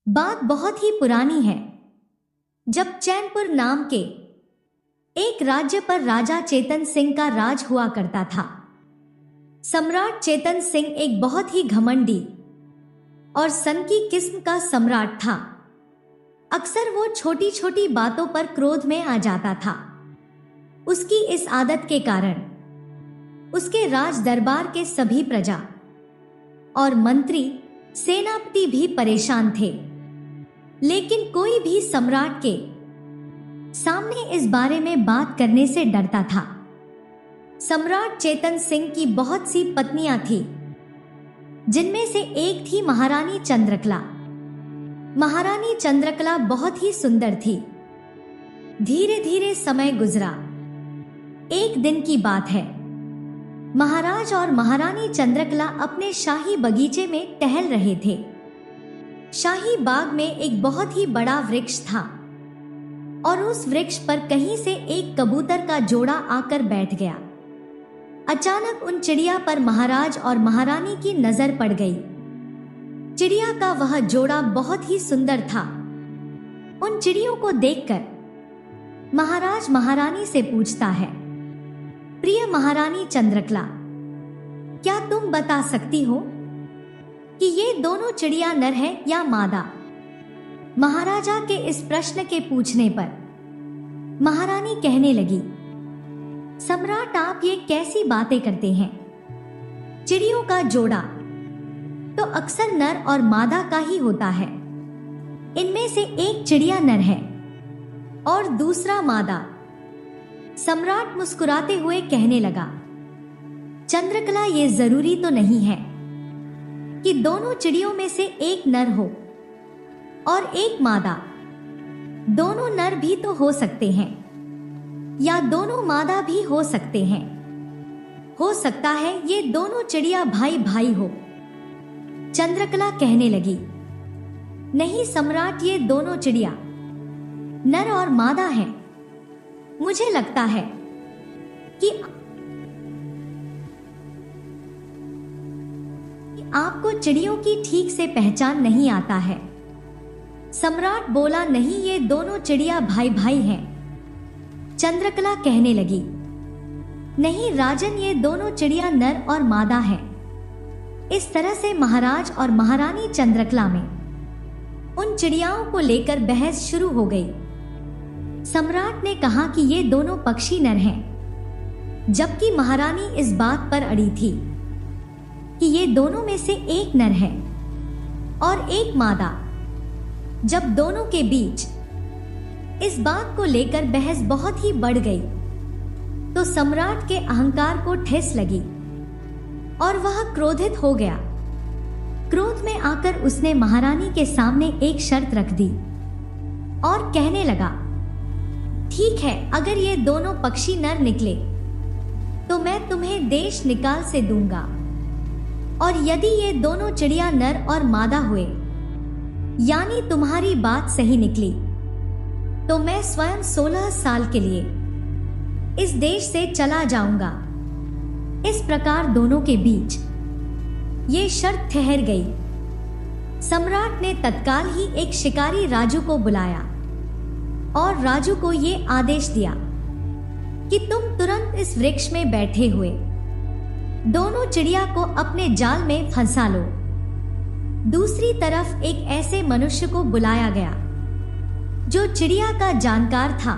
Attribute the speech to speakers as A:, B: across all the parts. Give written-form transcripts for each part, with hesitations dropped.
A: बात बहुत ही पुरानी है। जब चैनपुर नाम के एक राज्य पर राजा चेतन सिंह का राज हुआ करता था। सम्राट चेतन सिंह एक बहुत ही घमंडी और सनकी किस्म का सम्राट था। अक्सर वो छोटी छोटी बातों पर क्रोध में आ जाता था। उसकी इस आदत के कारण उसके राज दरबार के सभी प्रजा और मंत्री सेनापति भी परेशान थे, लेकिन कोई भी सम्राट के सामने इस बारे में बात करने से डरता था। सम्राट चेतन सिंह की बहुत सी पत्नियां थी, जिनमें से एक थी महारानी चंद्रकला। महारानी चंद्रकला बहुत ही सुंदर थी। धीरे धीरे समय गुजरा। एक दिन की बात है, महाराज और महारानी चंद्रकला अपने शाही बगीचे में टहल रहे थे। शाही बाग में एक बहुत ही बड़ा वृक्ष था और उस वृक्ष पर कहीं से एक कबूतर का जोड़ा आकर बैठ गया। अचानक उन चिड़िया पर महाराज और महारानी की नजर पड़ गई। चिड़िया का वह जोड़ा बहुत ही सुंदर था। उन चिड़ियों को देखकर महाराज महारानी से पूछता है, प्रिय महारानी चंद्रकला, क्या तुम बता सकती हो कि ये दोनों चिड़िया नर है या मादा? महाराजा के इस प्रश्न के पूछने पर महारानी कहने लगी, सम्राट, आप ये कैसी बातें करते हैं? चिड़ियों का जोड़ा तो अक्सर नर और मादा का ही होता है। इनमें से एक चिड़िया नर है और दूसरा मादा। सम्राट मुस्कुराते हुए कहने लगा, चंद्रकला, ये जरूरी तो नहीं है कि दोनों चिड़ियों में से एक नर हो और एक मादा। दोनों नर भी तो हो सकते हैं या दोनों मादा भी हो सकते हैं। हो सकता है ये दोनों चिड़िया भाई भाई हो। चंद्रकला कहने लगी, नहीं सम्राट, ये दोनों चिड़िया नर और मादा हैं। मुझे लगता है कि आपको चिड़ियों की ठीक से पहचान नहीं आता है। सम्राट बोला, नहीं, ये दोनों चिड़िया भाई भाई हैं। चंद्रकला कहने लगी, नहीं राजन, ये दोनों चिड़िया नर और मादा हैं। इस तरह से महाराज और महारानी चंद्रकला में उन चिड़ियाओं को लेकर बहस शुरू हो गई। सम्राट ने कहा कि ये दोनों पक्षी नर हैं, जबकि महारानी इस बात पर अड़ी थी कि ये दोनों में से एक नर है और एक मादा। जब दोनों के बीच इस बात को लेकर बहस बहुत ही बढ़ गई, तो सम्राट के अहंकार को ठेस लगी और वह क्रोधित हो गया। क्रोध में आकर उसने महारानी के सामने एक शर्त रख दी और कहने लगा, ठीक है, अगर ये दोनों पक्षी नर निकले तो मैं तुम्हें देश निकाल से दूंगा, और यदि ये दोनों चिड़िया नर और मादा हुए, यानी तुम्हारी बात सही निकली, तो मैं स्वयं 16 साल के लिए इस देश से चला जाऊंगा। इस प्रकार दोनों के बीच ये शर्त ठहर गई। सम्राट ने तत्काल ही एक शिकारी राजू को बुलाया और राजू को ये आदेश दिया कि तुम तुरंत इस वृक्ष में बैठे हुए दोनों चिड़िया को अपने जाल में फंसा लो। दूसरी तरफ एक ऐसे मनुष्य को बुलाया गया जो चिड़िया का जानकार था।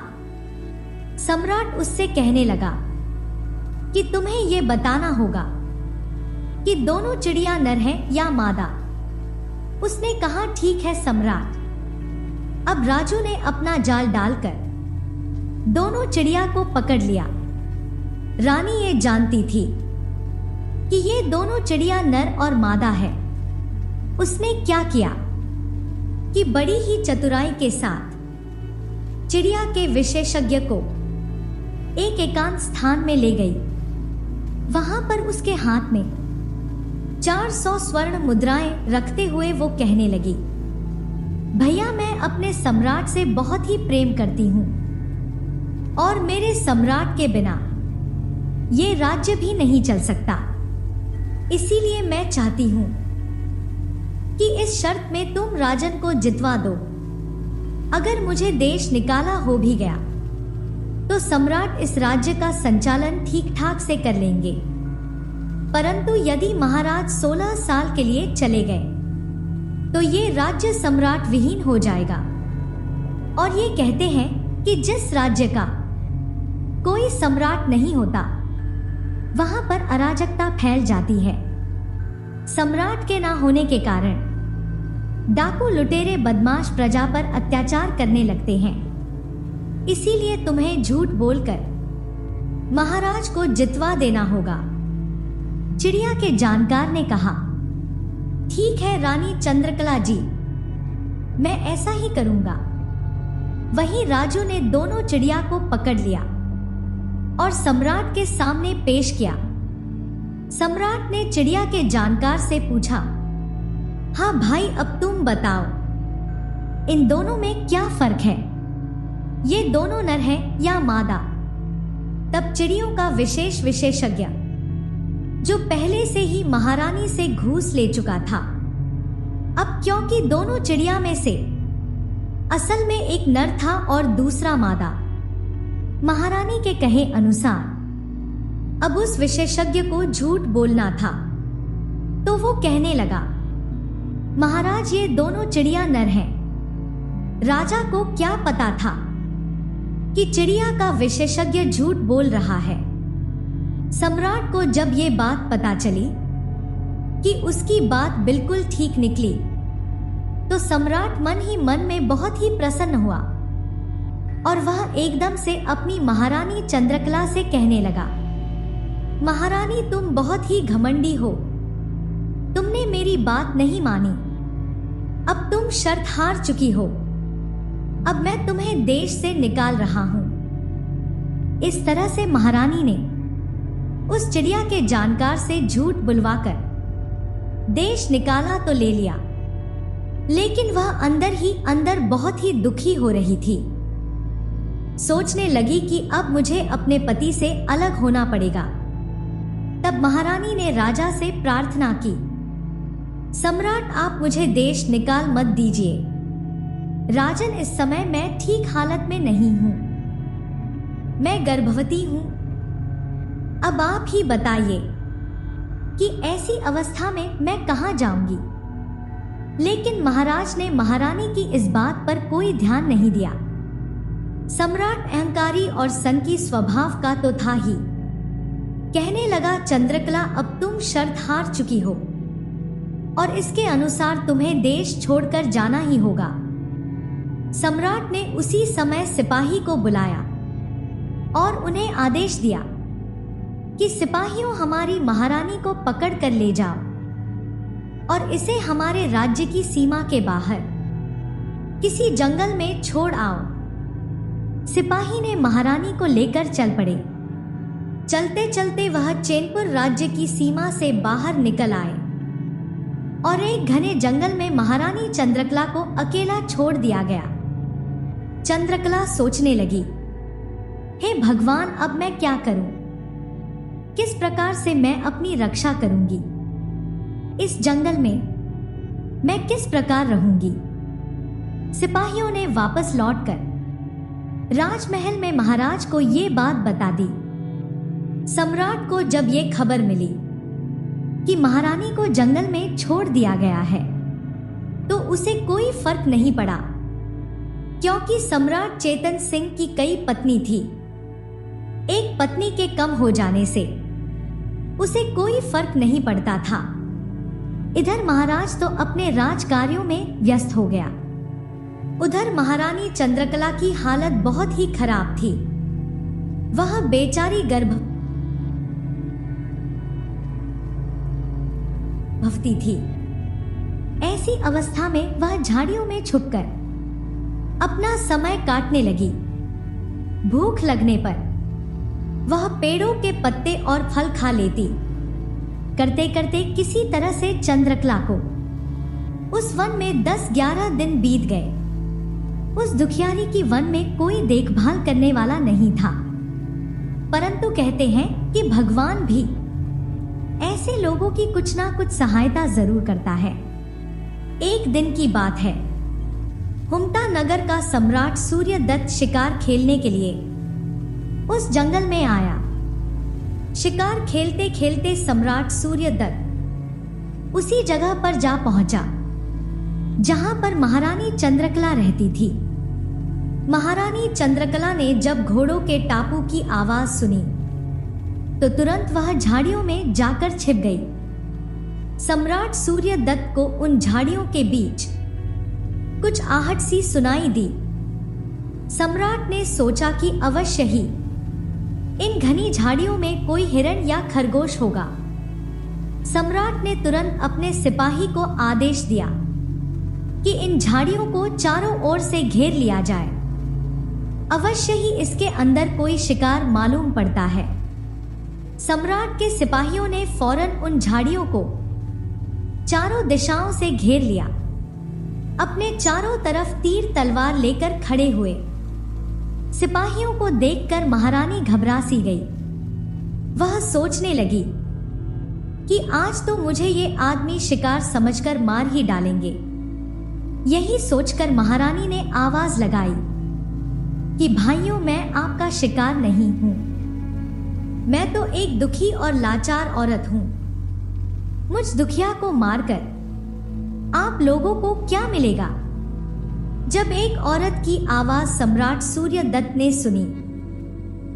A: सम्राट उससे कहने लगा कि तुम्हें यह बताना होगा कि दोनों चिड़िया नर हैं या मादा। उसने कहा, ठीक है सम्राट। अब राजू ने अपना जाल डालकर दोनों चिड़िया को पकड़ लिया। रानी ये जानती थी कि ये दोनों चिड़िया नर और मादा है। उसने क्या किया कि बड़ी ही चतुराई के साथ चिड़िया के विशेषज्ञ को एक एकांत स्थान में ले गई। वहां पर उसके हाथ में 400 स्वर्ण मुद्राएं रखते हुए वो कहने लगी, भैया, मैं अपने सम्राट से बहुत ही प्रेम करती हूं और मेरे सम्राट के बिना ये राज्य भी नहीं चल सकता। इसीलिए मैं चाहती हूं कि इस शर्त में तुम राजन को जितवा दो। अगर मुझे देश निकाला हो भी गया तो सम्राट इस राज्य का संचालन ठीक ठाक से कर लेंगे, परंतु यदि महाराज 16 साल के लिए चले गए तो ये राज्य सम्राट विहीन हो जाएगा। और ये कहते हैं कि जिस राज्य का कोई सम्राट नहीं होता वहां पर अराजकता फैल जाती है। सम्राट के ना होने के कारण डाकू लुटेरे बदमाश प्रजा पर अत्याचार करने लगते हैं। इसीलिए तुम्हें झूठ बोलकर महाराज को जितवा देना होगा। चिड़िया के जानकार ने कहा, ठीक है रानी चंद्रकला जी, मैं ऐसा ही करूंगा। वहीं राजू ने दोनों चिड़िया को पकड़ लिया और सम्राट के सामने पेश किया। सम्राट ने चिड़िया के जानकार से पूछा, हाँ भाई, अब तुम बताओ इन दोनों में क्या फर्क है? ये दोनों नर हैं या मादा? तब चिड़ियों का विशेष विशेषज्ञ, जो पहले से ही महारानी से घूस ले चुका था, अब क्योंकि दोनों चिड़िया में से असल में एक नर था और दूसरा मादा, महारानी के कहे अनुसार अब उस विशेषज्ञ को झूठ बोलना था। तो वो कहने लगा, महाराज ये दोनों चिड़िया नर हैं। राजा को क्या पता था कि चिड़िया का विशेषज्ञ झूठ बोल रहा है। सम्राट को जब ये बात पता चली कि उसकी बात बिल्कुल ठीक निकली तो सम्राट मन ही मन में बहुत ही प्रसन्न हुआ और वह एकदम से अपनी महारानी चंद्रकला से कहने लगा, महारानी तुम बहुत ही घमंडी हो, तुमने मेरी बात नहीं मानी, अब तुम शर्त हार चुकी हो, अब मैं तुम्हें देश से निकाल रहा हूं। इस तरह से महारानी ने उस चिड़िया के जानकार से झूठ बुलवाकर देश निकाला तो ले लिया, लेकिन वह अंदर ही अंदर बहुत ही दुखी हो रही थी। सोचने लगी कि अब मुझे अपने पति से अलग होना पड़ेगा। तब महारानी ने राजा से प्रार्थना की, सम्राट आप मुझे देश निकाल मत दीजिए। राजन इस समय मैं ठीक हालत में नहीं हूं, मैं गर्भवती हूं। अब आप ही बताइए कि ऐसी अवस्था में मैं कहां जाऊंगी। लेकिन महाराज ने महारानी की इस बात पर कोई ध्यान नहीं दिया। सम्राट अहंकारी और सनकी स्वभाव का तो था ही। कहने लगा, चंद्रकला अब तुम शर्त हार चुकी हो और इसके अनुसार तुम्हें देश छोड़कर जाना ही होगा। सम्राट ने उसी समय सिपाही को बुलाया और उन्हें आदेश दिया कि सिपाहियों हमारी महारानी को पकड़ कर ले जाओ और इसे हमारे राज्य की सीमा के बाहर किसी जंगल में छोड़ आओ। सिपाही ने महारानी को लेकर चल पड़े। चलते चलते वह चैनपुर राज्य की सीमा से बाहर निकल आए और एक घने जंगल में महारानी चंद्रकला को अकेला छोड़ दिया गया। चंद्रकला सोचने लगी, हे भगवान, अब मैं क्या करूं? किस प्रकार से मैं अपनी रक्षा करूंगी? इस जंगल में मैं किस प्रकार रहूंगी? सिपाहियों ने वापस लौटकर राजमहल में महाराज को ये बात बता दी। सम्राट को जब ये खबर मिली कि महारानी को जंगल में छोड़ दिया गया है तो उसे कोई फर्क नहीं पड़ा, क्योंकि सम्राट चेतन सिंह की कई पत्नी थी। एक पत्नी के कम हो जाने से उसे कोई फर्क नहीं पड़ता था। इधर महाराज तो अपने राज कार्यों में व्यस्त हो गया, उधर महारानी चंद्रकला की हालत बहुत ही खराब थी। वह बेचारी गर्भवती थी। ऐसी अवस्था में वह झाड़ियों में छुपकर अपना समय काटने लगी। भूख लगने पर वह पेड़ों के पत्ते और फल खा लेती। करते करते किसी तरह से चंद्रकला को उस वन में 10-11 दिन बीत गए। उस दुखियारी की वन में कोई देखभाल करने वाला नहीं था, परंतु कहते हैं कि भगवान भी ऐसे लोगों की कुछ ना कुछ सहायता जरूर करता है। एक दिन की बात है। हुमटा नगर का सम्राट सूर्यदत्त शिकार खेलने के लिए उस जंगल में आया। शिकार खेलते खेलते सम्राट सूर्यदत्त उसी जगह पर जा पहुंचा जहां पर महारानी चंद्रकला रहती थी। महारानी चंद्रकला ने जब घोड़ों के टापू की आवाज सुनी तो तुरंत वह झाड़ियों में जाकर छिप गई। सम्राट सूर्यदत्त को उन झाड़ियों के बीच कुछ आहट सी सुनाई दी। सम्राट ने सोचा कि अवश्य ही इन घनी झाड़ियों में कोई हिरण या खरगोश होगा। सम्राट ने तुरंत अपने सिपाही को आदेश दिया कि इन झाड़ियों को चारों ओर से घेर लिया जाए। अवश्य ही इसके अंदर कोई शिकार मालूम पड़ता है। सम्राट के सिपाहियों ने फौरन उन झाड़ियों को चारों दिशाओं से घेर लिया। अपने चारों तरफ तीर तलवार लेकर खड़े हुए सिपाहियों को देखकर महारानी घबरा सी गई। वह सोचने लगी कि आज तो मुझे ये आदमी शिकार समझकर मार ही डालेंगे। यही सोचकर महारानी ने आवाज लगाई कि भाइयों, मैं आपका शिकार नहीं हूं। मैं तो एक दुखी और लाचार औरत हूं। मुझ दुखिया को मारकर आप लोगों को क्या मिलेगा? जब एक औरत की आवाज सम्राट सूर्यदत्त ने सुनी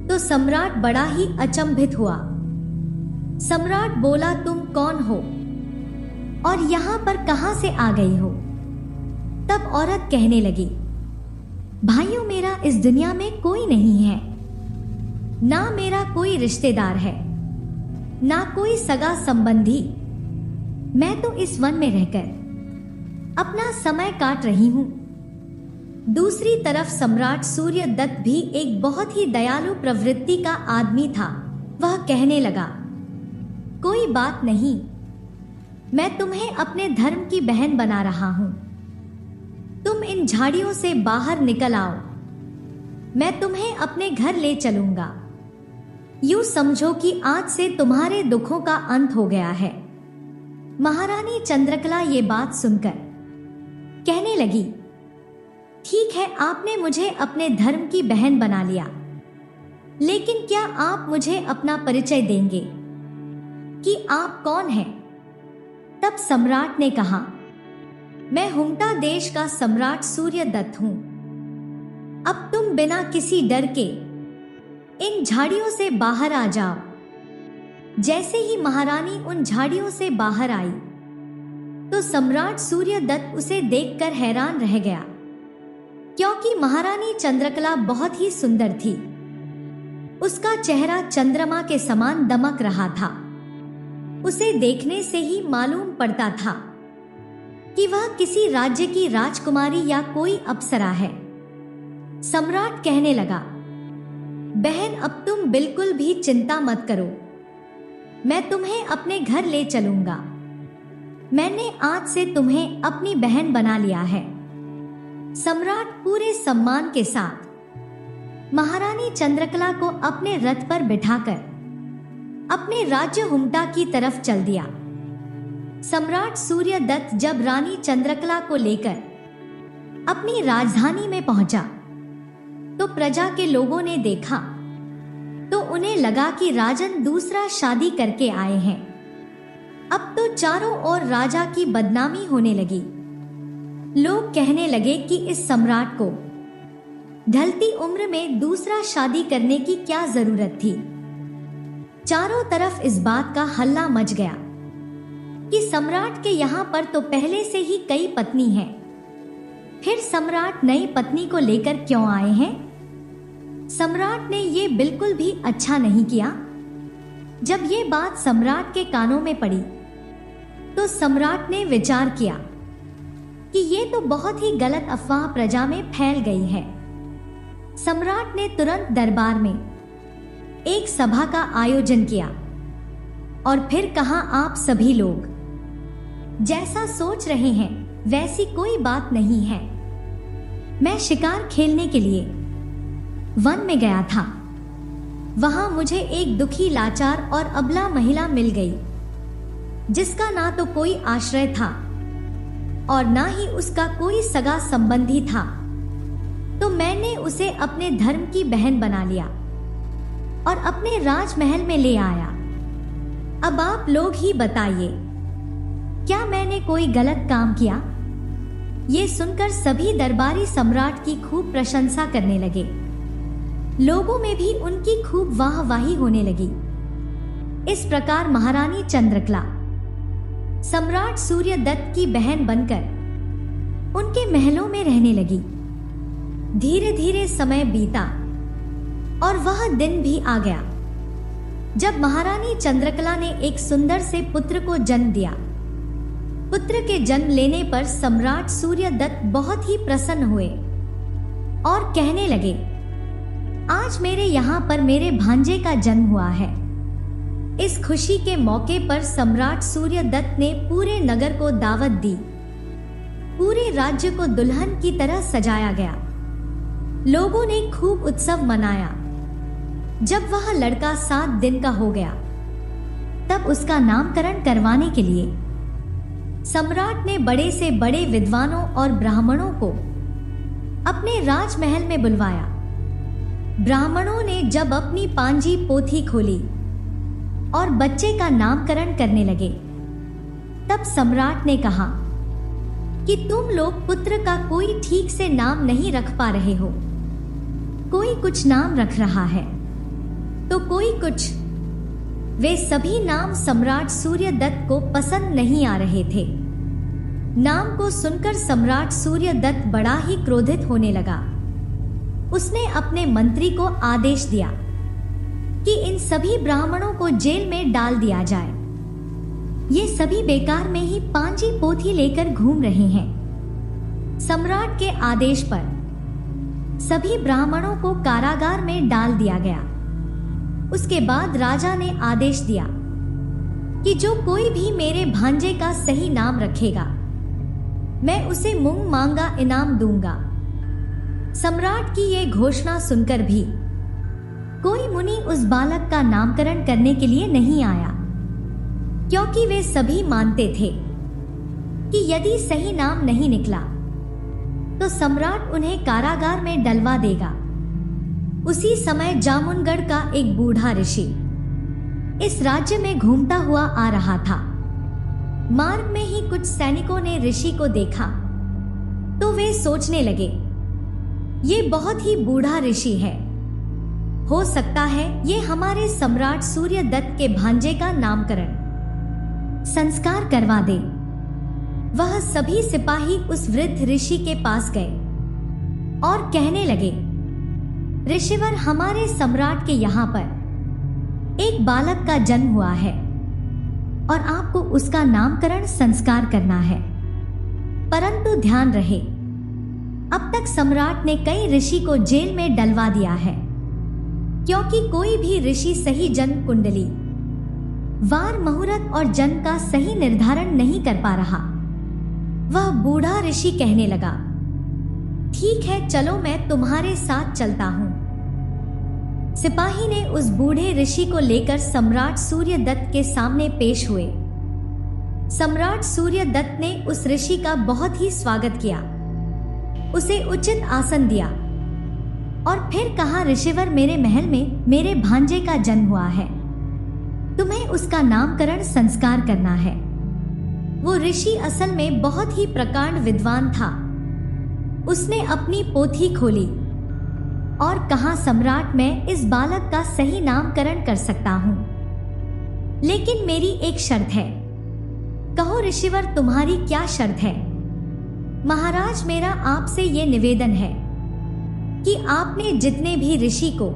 A: तो सम्राट बड़ा ही अचंभित हुआ। सम्राट बोला, तुम कौन हो और यहां पर कहां से आ गई हो? तब औरत कहने लगी, भाइयों, मेरा इस दुनिया में कोई नहीं है। ना मेरा कोई रिश्तेदार है, ना कोई सगा संबंधी। मैं तो इस वन में रहकर अपना समय काट रही हूं। दूसरी तरफ सम्राट सूर्यदत्त भी एक बहुत ही दयालु प्रवृत्ति का आदमी था। वह कहने लगा, कोई बात नहीं, मैं तुम्हें अपने धर्म की बहन बना रहा हूं। तुम इन झाड़ियों से बाहर निकल आओ, मैं तुम्हें अपने घर ले चलूंगा। यूं समझो कि आज से तुम्हारे दुखों का अंत हो गया है। महारानी चंद्रकला ये बात सुनकर कहने लगी, ठीक है, आपने मुझे अपने धर्म की बहन बना लिया, लेकिन क्या आप मुझे अपना परिचय देंगे कि आप कौन हैं? तब सम्राट ने कहा, मैं हुमटा देश का सम्राट सूर्यदत्त हूं। अब तुम बिना किसी डर के इन झाड़ियों से बाहर आ जाओ। जैसे ही महारानी उन झाड़ियों से बाहर आई तो सम्राट सूर्यदत्त उसे देखकर हैरान रह गया, क्योंकि महारानी चंद्रकला बहुत ही सुंदर थी। उसका चेहरा चंद्रमा के समान दमक रहा था। उसे देखने से ही मालूम पड़ता था कि वह किसी राज्य की राजकुमारी या कोई अप्सरा है। सम्राट कहने लगा, बहन, अब तुम बिल्कुल भी चिंता मत करो, मैं तुम्हें अपने घर ले चलूंगा। मैंने आज से तुम्हें अपनी बहन बना लिया है। सम्राट पूरे सम्मान के साथ महारानी चंद्रकला को अपने रथ पर बिठाकर अपने राज्य हुमटा की तरफ चल दिया। सम्राट सूर्यदत्त जब रानी चंद्रकला को लेकर अपनी राजधानी में पहुंचा तो प्रजा के लोगों ने देखा तो उन्हें लगा कि राजन दूसरा शादी करके आए हैं। अब तो चारों ओर राजा की बदनामी होने लगी। लोग कहने लगे कि इस सम्राट को ढलती उम्र में दूसरा शादी करने की क्या जरूरत थी। चारों तरफ इस बात का हल्ला मच गया कि सम्राट के यहाँ पर तो पहले से ही कई पत्नी हैं, फिर सम्राट नई पत्नी को लेकर क्यों आए हैं? सम्राट ने ये बिल्कुल भी अच्छा नहीं किया। जब ये बात सम्राट के कानों में पड़ी तो सम्राट ने विचार किया कि ये तो बहुत ही गलत अफवाह प्रजा में फैल गई है। सम्राट ने तुरंत दरबार में एक सभा का आयोजन किया और फिर कहा, आप सभी लोग जैसा सोच रहे हैं वैसी कोई बात नहीं है। मैं शिकार खेलने के लिए वन में गया था। वहां मुझे एक दुखी, लाचार और अबला महिला मिल गई जिसका ना तो कोई आश्रय था और ना ही उसका कोई सगा संबंधी था, तो मैंने उसे अपने धर्म की बहन बना लिया और अपने राजमहल में ले आया। अब आप लोग ही बताइए, क्या मैंने कोई गलत काम किया? ये सुनकर सभी दरबारी सम्राट की खूब प्रशंसा करने लगे। लोगों में भी उनकी खूब वाहवाही होने लगी। इस प्रकार महारानी चंद्रकला सम्राट सूर्यदत्त की बहन बनकर उनके महलों में रहने लगी। धीरे धीरे समय बीता और वह दिन भी आ गया जब महारानी चंद्रकला ने एक सुंदर से पुत्र को जन्म दिया। पुत्र के जन्म लेने पर सम्राट सूर्यदत्त बहुत ही प्रसन्न हुए और कहने लगे, आज मेरे यहाँ पर मेरे भांजे का जन्म हुआ है। इस खुशी के मौके पर सम्राट सूर्यदत्त ने पूरे नगर को दावत दी। पूरे राज्य को दुल्हन की तरह सजाया गया। लोगों ने खूब उत्सव मनाया। जब वह लड़का 7 दिन का हो गया, तब उसका नामकरण करवाने के लिए सम्राट ने बड़े से बड़े विद्वानों और ब्राह्मणों को अपने राजमहल में बुलवाया। ब्राह्मणों ने जब अपनी पांजी पोथी खोली और बच्चे का नामकरण करने लगे, तब सम्राट ने कहा कि तुम लोग पुत्र का कोई ठीक से नाम नहीं रख पा रहे हो। कोई कुछ नाम रख रहा है तो कोई कुछ। वे सभी नाम सम्राट सूर्यदत्त को पसंद नहीं आ रहे थे। नाम को सुनकर सम्राट सूर्यदत्त बड़ा ही क्रोधित होने लगा। उसने अपने मंत्री को आदेश दिया कि इन सभी ब्राह्मणों को जेल में डाल दिया जाए। ये सभी बेकार में ही पांजी पोथी लेकर घूम रहे हैं। सम्राट के आदेश पर सभी ब्राह्मणों को कारागार में डाल दिया गया। उसके बाद राजा ने आदेश दिया कि जो कोई भी मेरे भांजे का सही नाम रखेगा, मैं उसे मुंह मांगा इनाम दूंगा। सम्राट की ये घोषणा सुनकर भी कोई मुनि उस बालक का नामकरण करने के लिए नहीं आया, क्योंकि वे सभी मानते थे कि यदि सही नाम नहीं निकला तो सम्राट उन्हें कारागार में डलवा देगा। उसी समय जामुनगढ़ का एक बूढ़ा ऋषि इस राज्य में घूमता हुआ आ रहा था। मार्ग में ही कुछ सैनिकों ने ऋषि को देखा तो वे सोचने लगे, ये बहुत ही बूढ़ा ऋषि है। हो सकता है ये हमारे सम्राट सूर्यदत्त के भांजे का नामकरण संस्कार करवा दे। वह सभी सिपाही उस वृद्ध ऋषि के पास गए और कहने लगे, ऋषिवर, हमारे सम्राट के यहाँ पर एक बालक का जन्म हुआ है और आपको उसका नामकरण संस्कार करना है। परंतु ध्यान रहे, अब तक सम्राट ने कई ऋषि को जेल में डलवा दिया है, क्योंकि कोई भी ऋषि सही जन्म कुंडली, वार, मुहूर्त और जन्म का सही निर्धारण नहीं कर पा रहा। वह बूढ़ा ऋषि कहने लगा, ठीक है, चलो मैं तुम्हारे साथ चलता हूं। सिपाही ने उस बूढ़े ऋषि को लेकर सम्राट सूर्यदत्त के सामने पेश हुए। सम्राट सूर्यदत्त ने उस ऋषि का बहुत ही स्वागत किया, उसे उचित आसन दिया और फिर कहा, ऋषिवर, मेरे महल में मेरे भांजे का जन्म हुआ है, तुम्हें उसका नामकरण संस्कार करना है। वो ऋषि असल में बहुत ही प्रकांड विद्वान था। उसने अपनी पोथी खोली और कहा, सम्राट, मैं इस बालक का सही नामकरण कर सकता हूं, लेकिन मेरी एक शर्त है। कहो ऋषिवर, तुम्हारी क्या शर्त है? महाराज, मेरा आपसे ये निवेदन है कि आपने जितने भी ऋषि को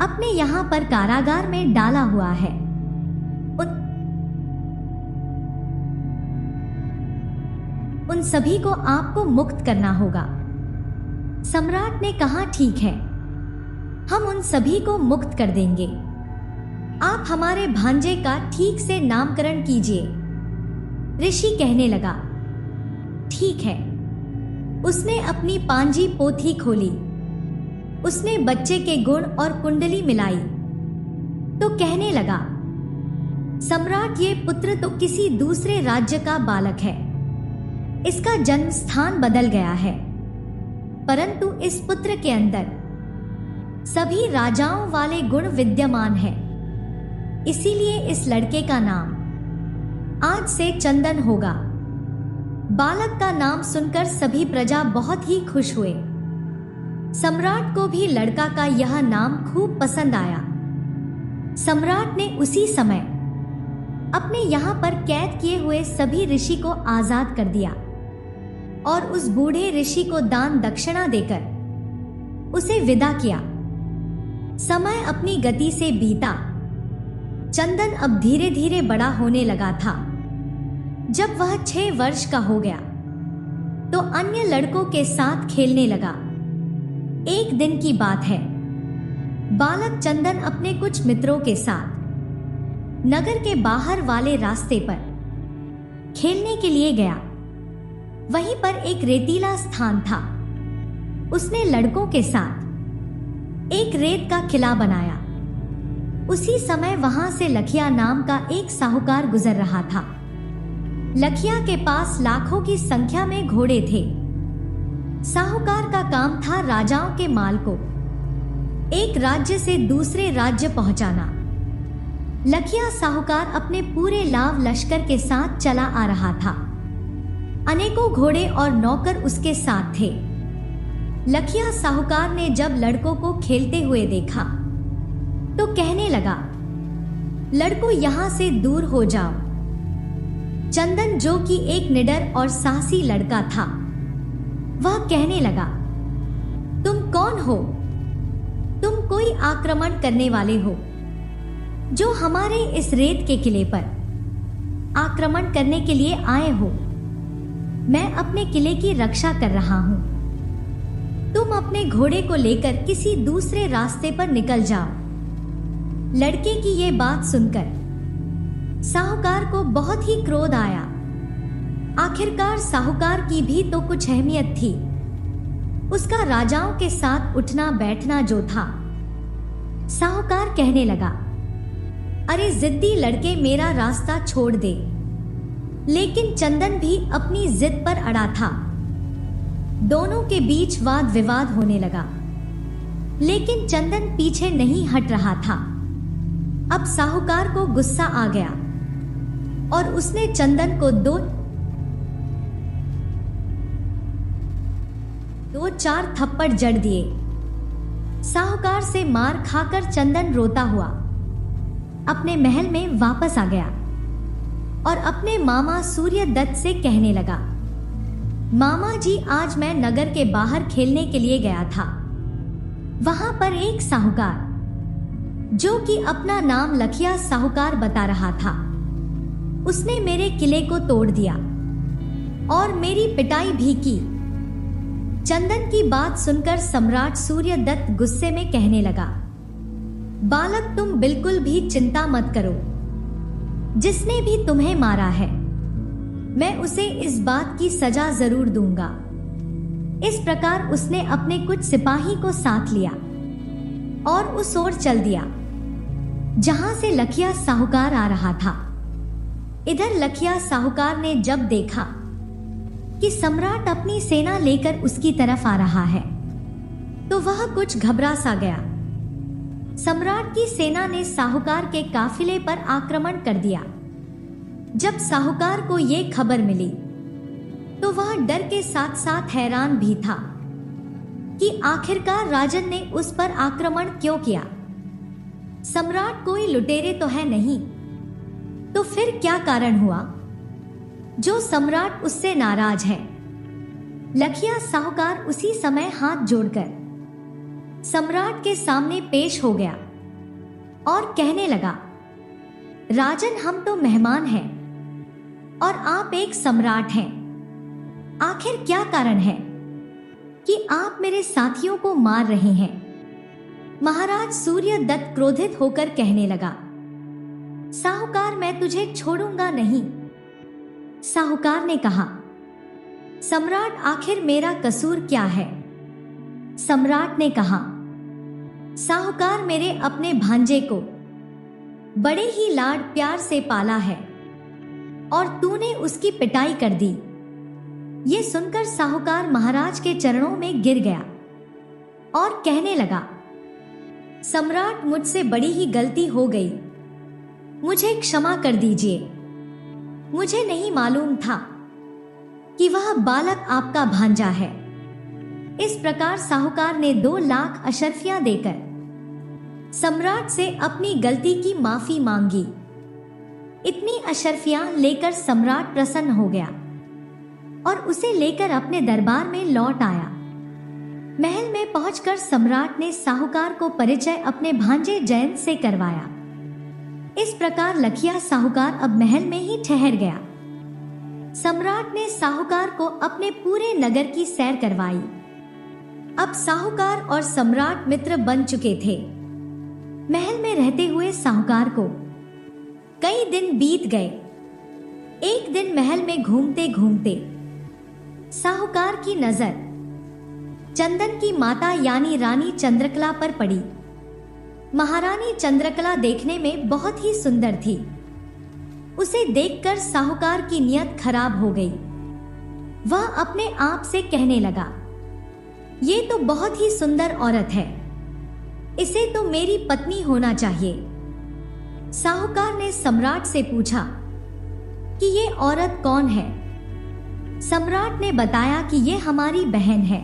A: अपने यहां पर कारागार में डाला हुआ है, उन सभी को आपको मुक्त करना होगा। सम्राट ने कहा, ठीक है, हम उन सभी को मुक्त कर देंगे। आप हमारे भांजे का ठीक से नामकरण कीजिए। ऋषि कहने लगा, ठीक है। उसने अपनी पांजी पोथी खोली, उसने बच्चे के गुण और कुंडली मिलाई तो कहने लगा, सम्राट, ये पुत्र तो किसी दूसरे राज्य का बालक है। इसका जन्म स्थान बदल गया है, परंतु इस पुत्र के अंदर सभी राजाओं वाले गुण विद्यमान है। इसीलिए इस लड़के का नाम आज से चंदन होगा। बालक का नाम सुनकर सभी प्रजा बहुत ही खुश हुए। सम्राट को भी लड़का का यह नाम खूब पसंद आया। सम्राट ने उसी समय अपने यहाँ पर कैद किए हुए सभी ऋषि को आजाद कर दिया और उस बूढ़े ऋषि को दान दक्षिणा देकर उसे विदा किया। समय अपनी गति से बीता। चंदन अब धीरे धीरे बड़ा होने लगा था। जब वह 6 वर्ष का हो गया तो अन्य लड़कों के साथ खेलने लगा। एक दिन की बात है, बालक चंदन अपने कुछ मित्रों के साथ नगर के बाहर वाले रास्ते पर खेलने के लिए गया। वहीं पर एक रेतीला स्थान था। उसने लड़कों के साथ एक रेत का किला बनाया। उसी समय वहां से लखिया नाम का एक साहूकार गुजर रहा था। लखिया के पास लाखों की संख्या में घोड़े थे। साहूकार का काम था राजाओं के माल को एक राज्य से दूसरे राज्य पहुंचाना। लखिया साहूकार अपने पूरे लाव लश्कर के साथ चला आ रहा था। अनेकों घोड़े और नौकर उसके साथ थे। लखिया साहूकार ने जब लड़कों को खेलते हुए देखा तो कहने लगा, लड़कों यहां से दूर हो जाओ। चंदन, जो कि एक निडर और साहसी लड़का था, वह कहने लगा, तुम कौन हो? तुम कोई आक्रमण करने वाले हो जो हमारे इस रेत के किले पर आक्रमण करने के लिए आए हो? मैं अपने किले की रक्षा कर रहा हूं। तुम अपने घोड़े को लेकर किसी दूसरे रास्ते पर निकल जाओ। लड़के की ये बात सुनकर साहूकार को बहुत ही क्रोध आया। आखिरकार साहूकार की भी तो कुछ अहमियत थी। उसका राजाओं के साथ उठना बैठना जो था। साहूकार कहने लगा, अरे जिद्दी लड़के, मेरा रास्ता छोड़ दे। लेकिन चंदन भी अपनी जिद पर अड़ा था। दोनों के बीच वाद विवाद होने लगा, लेकिन चंदन पीछे नहीं हट रहा था। अब साहूकार को गुस्सा आ गया और उसने चंदन को दो चार थप्पड़ जड़ दिए। साहूकार से मार खाकर चंदन रोता हुआ अपने महल में वापस आ गया और अपने मामा सूर्यदत्त से कहने लगा, मामा जी, आज मैं नगर के बाहर खेलने के लिए गया था। वहां पर एक साहूकार, जो कि अपना नाम लखिया साहूकार बता रहा था, उसने मेरे किले को तोड़ दिया और मेरी पिटाई भी की। चंदन की बात सुनकर सम्राट सूर्यदत्त गुस्से में कहने लगा, बालक, तुम बिल्कुल भी चिंता मत करो। जिसने भी तुम्हें मारा है, मैं उसे इस बात की सजा जरूर दूंगा। इस प्रकार उसने अपने कुछ सिपाही को साथ लिया और उस ओर चल दिया जहां से लखिया साहूकार आ रहा था। इधर लखिया साहूकार ने जब देखा कि सम्राट अपनी सेना लेकर उसकी तरफ आ रहा है तो वह कुछ घबरा सा गया। सम्राट की सेना ने साहूकार के काफिले पर आक्रमण कर दिया। जब साहूकार को यह खबर मिली तो वह डर के साथ साथ हैरान भी था कि आखिरकार राजन ने उस पर आक्रमण क्यों किया। सम्राट कोई लुटेरे तो है नहीं, तो फिर क्या कारण हुआ जो सम्राट उससे नाराज है। लखिया साहूकार उसी समय हाथ जोड़कर सम्राट के सामने पेश हो गया और कहने लगा, राजन, हम तो मेहमान हैं और आप एक सम्राट हैं। आखिर क्या कारण है कि आप मेरे साथियों को मार रहे हैं? महाराज सूर्यदत्त क्रोधित होकर कहने लगा, साहूकार, मैं तुझे छोड़ूंगा नहीं। साहूकार ने कहा, सम्राट, आखिर मेरा कसूर क्या है? सम्राट ने कहा, साहूकार, मेरे अपने भांजे को बड़े ही लाड प्यार से पाला है और तूने उसकी पिटाई कर दी। ये सुनकर साहूकार महाराज के चरणों में गिर गया और कहने लगा, सम्राट, मुझसे बड़ी ही गलती हो गई, मुझे क्षमा कर दीजिए। मुझे नहीं मालूम था कि वह बालक आपका भांजा है। इस प्रकार साहूकार ने 2 लाख अशर्फियां देकर सम्राट से अपनी गलती की माफी मांगी। इतनी अशर्फियां लेकर सम्राट प्रसन्न हो गया और उसे लेकर अपने दरबार में लौट आया। महल में पहुंचकर सम्राट ने साहूकार को परिचय अपने भांजे जयंत से करवाया। इस प्रकार लखिया साहूकार अब महल में ही ठहर गया। सम्राट ने साहूकार को अपने पूरे नगर की सैर करवाई। अब साहूकार और सम्राट मित्र बन चुके थे। महल में रहते हुए साहूकार को कई दिन बीत गए। एक दिन महल में घूमते घूमते साहूकार की नजर चंदन की माता यानी रानी चंद्रकला पर पड़ी। महारानी चंद्रकला देखने में बहुत ही सुंदर थी। उसे देखकर साहूकार की नियत खराब हो गई। वह अपने आप से कहने लगा, ये तो बहुत ही सुंदर औरत है, इसे तो मेरी पत्नी होना चाहिए। साहूकार ने सम्राट से पूछा कि ये औरत कौन है। सम्राट ने बताया कि ये हमारी बहन है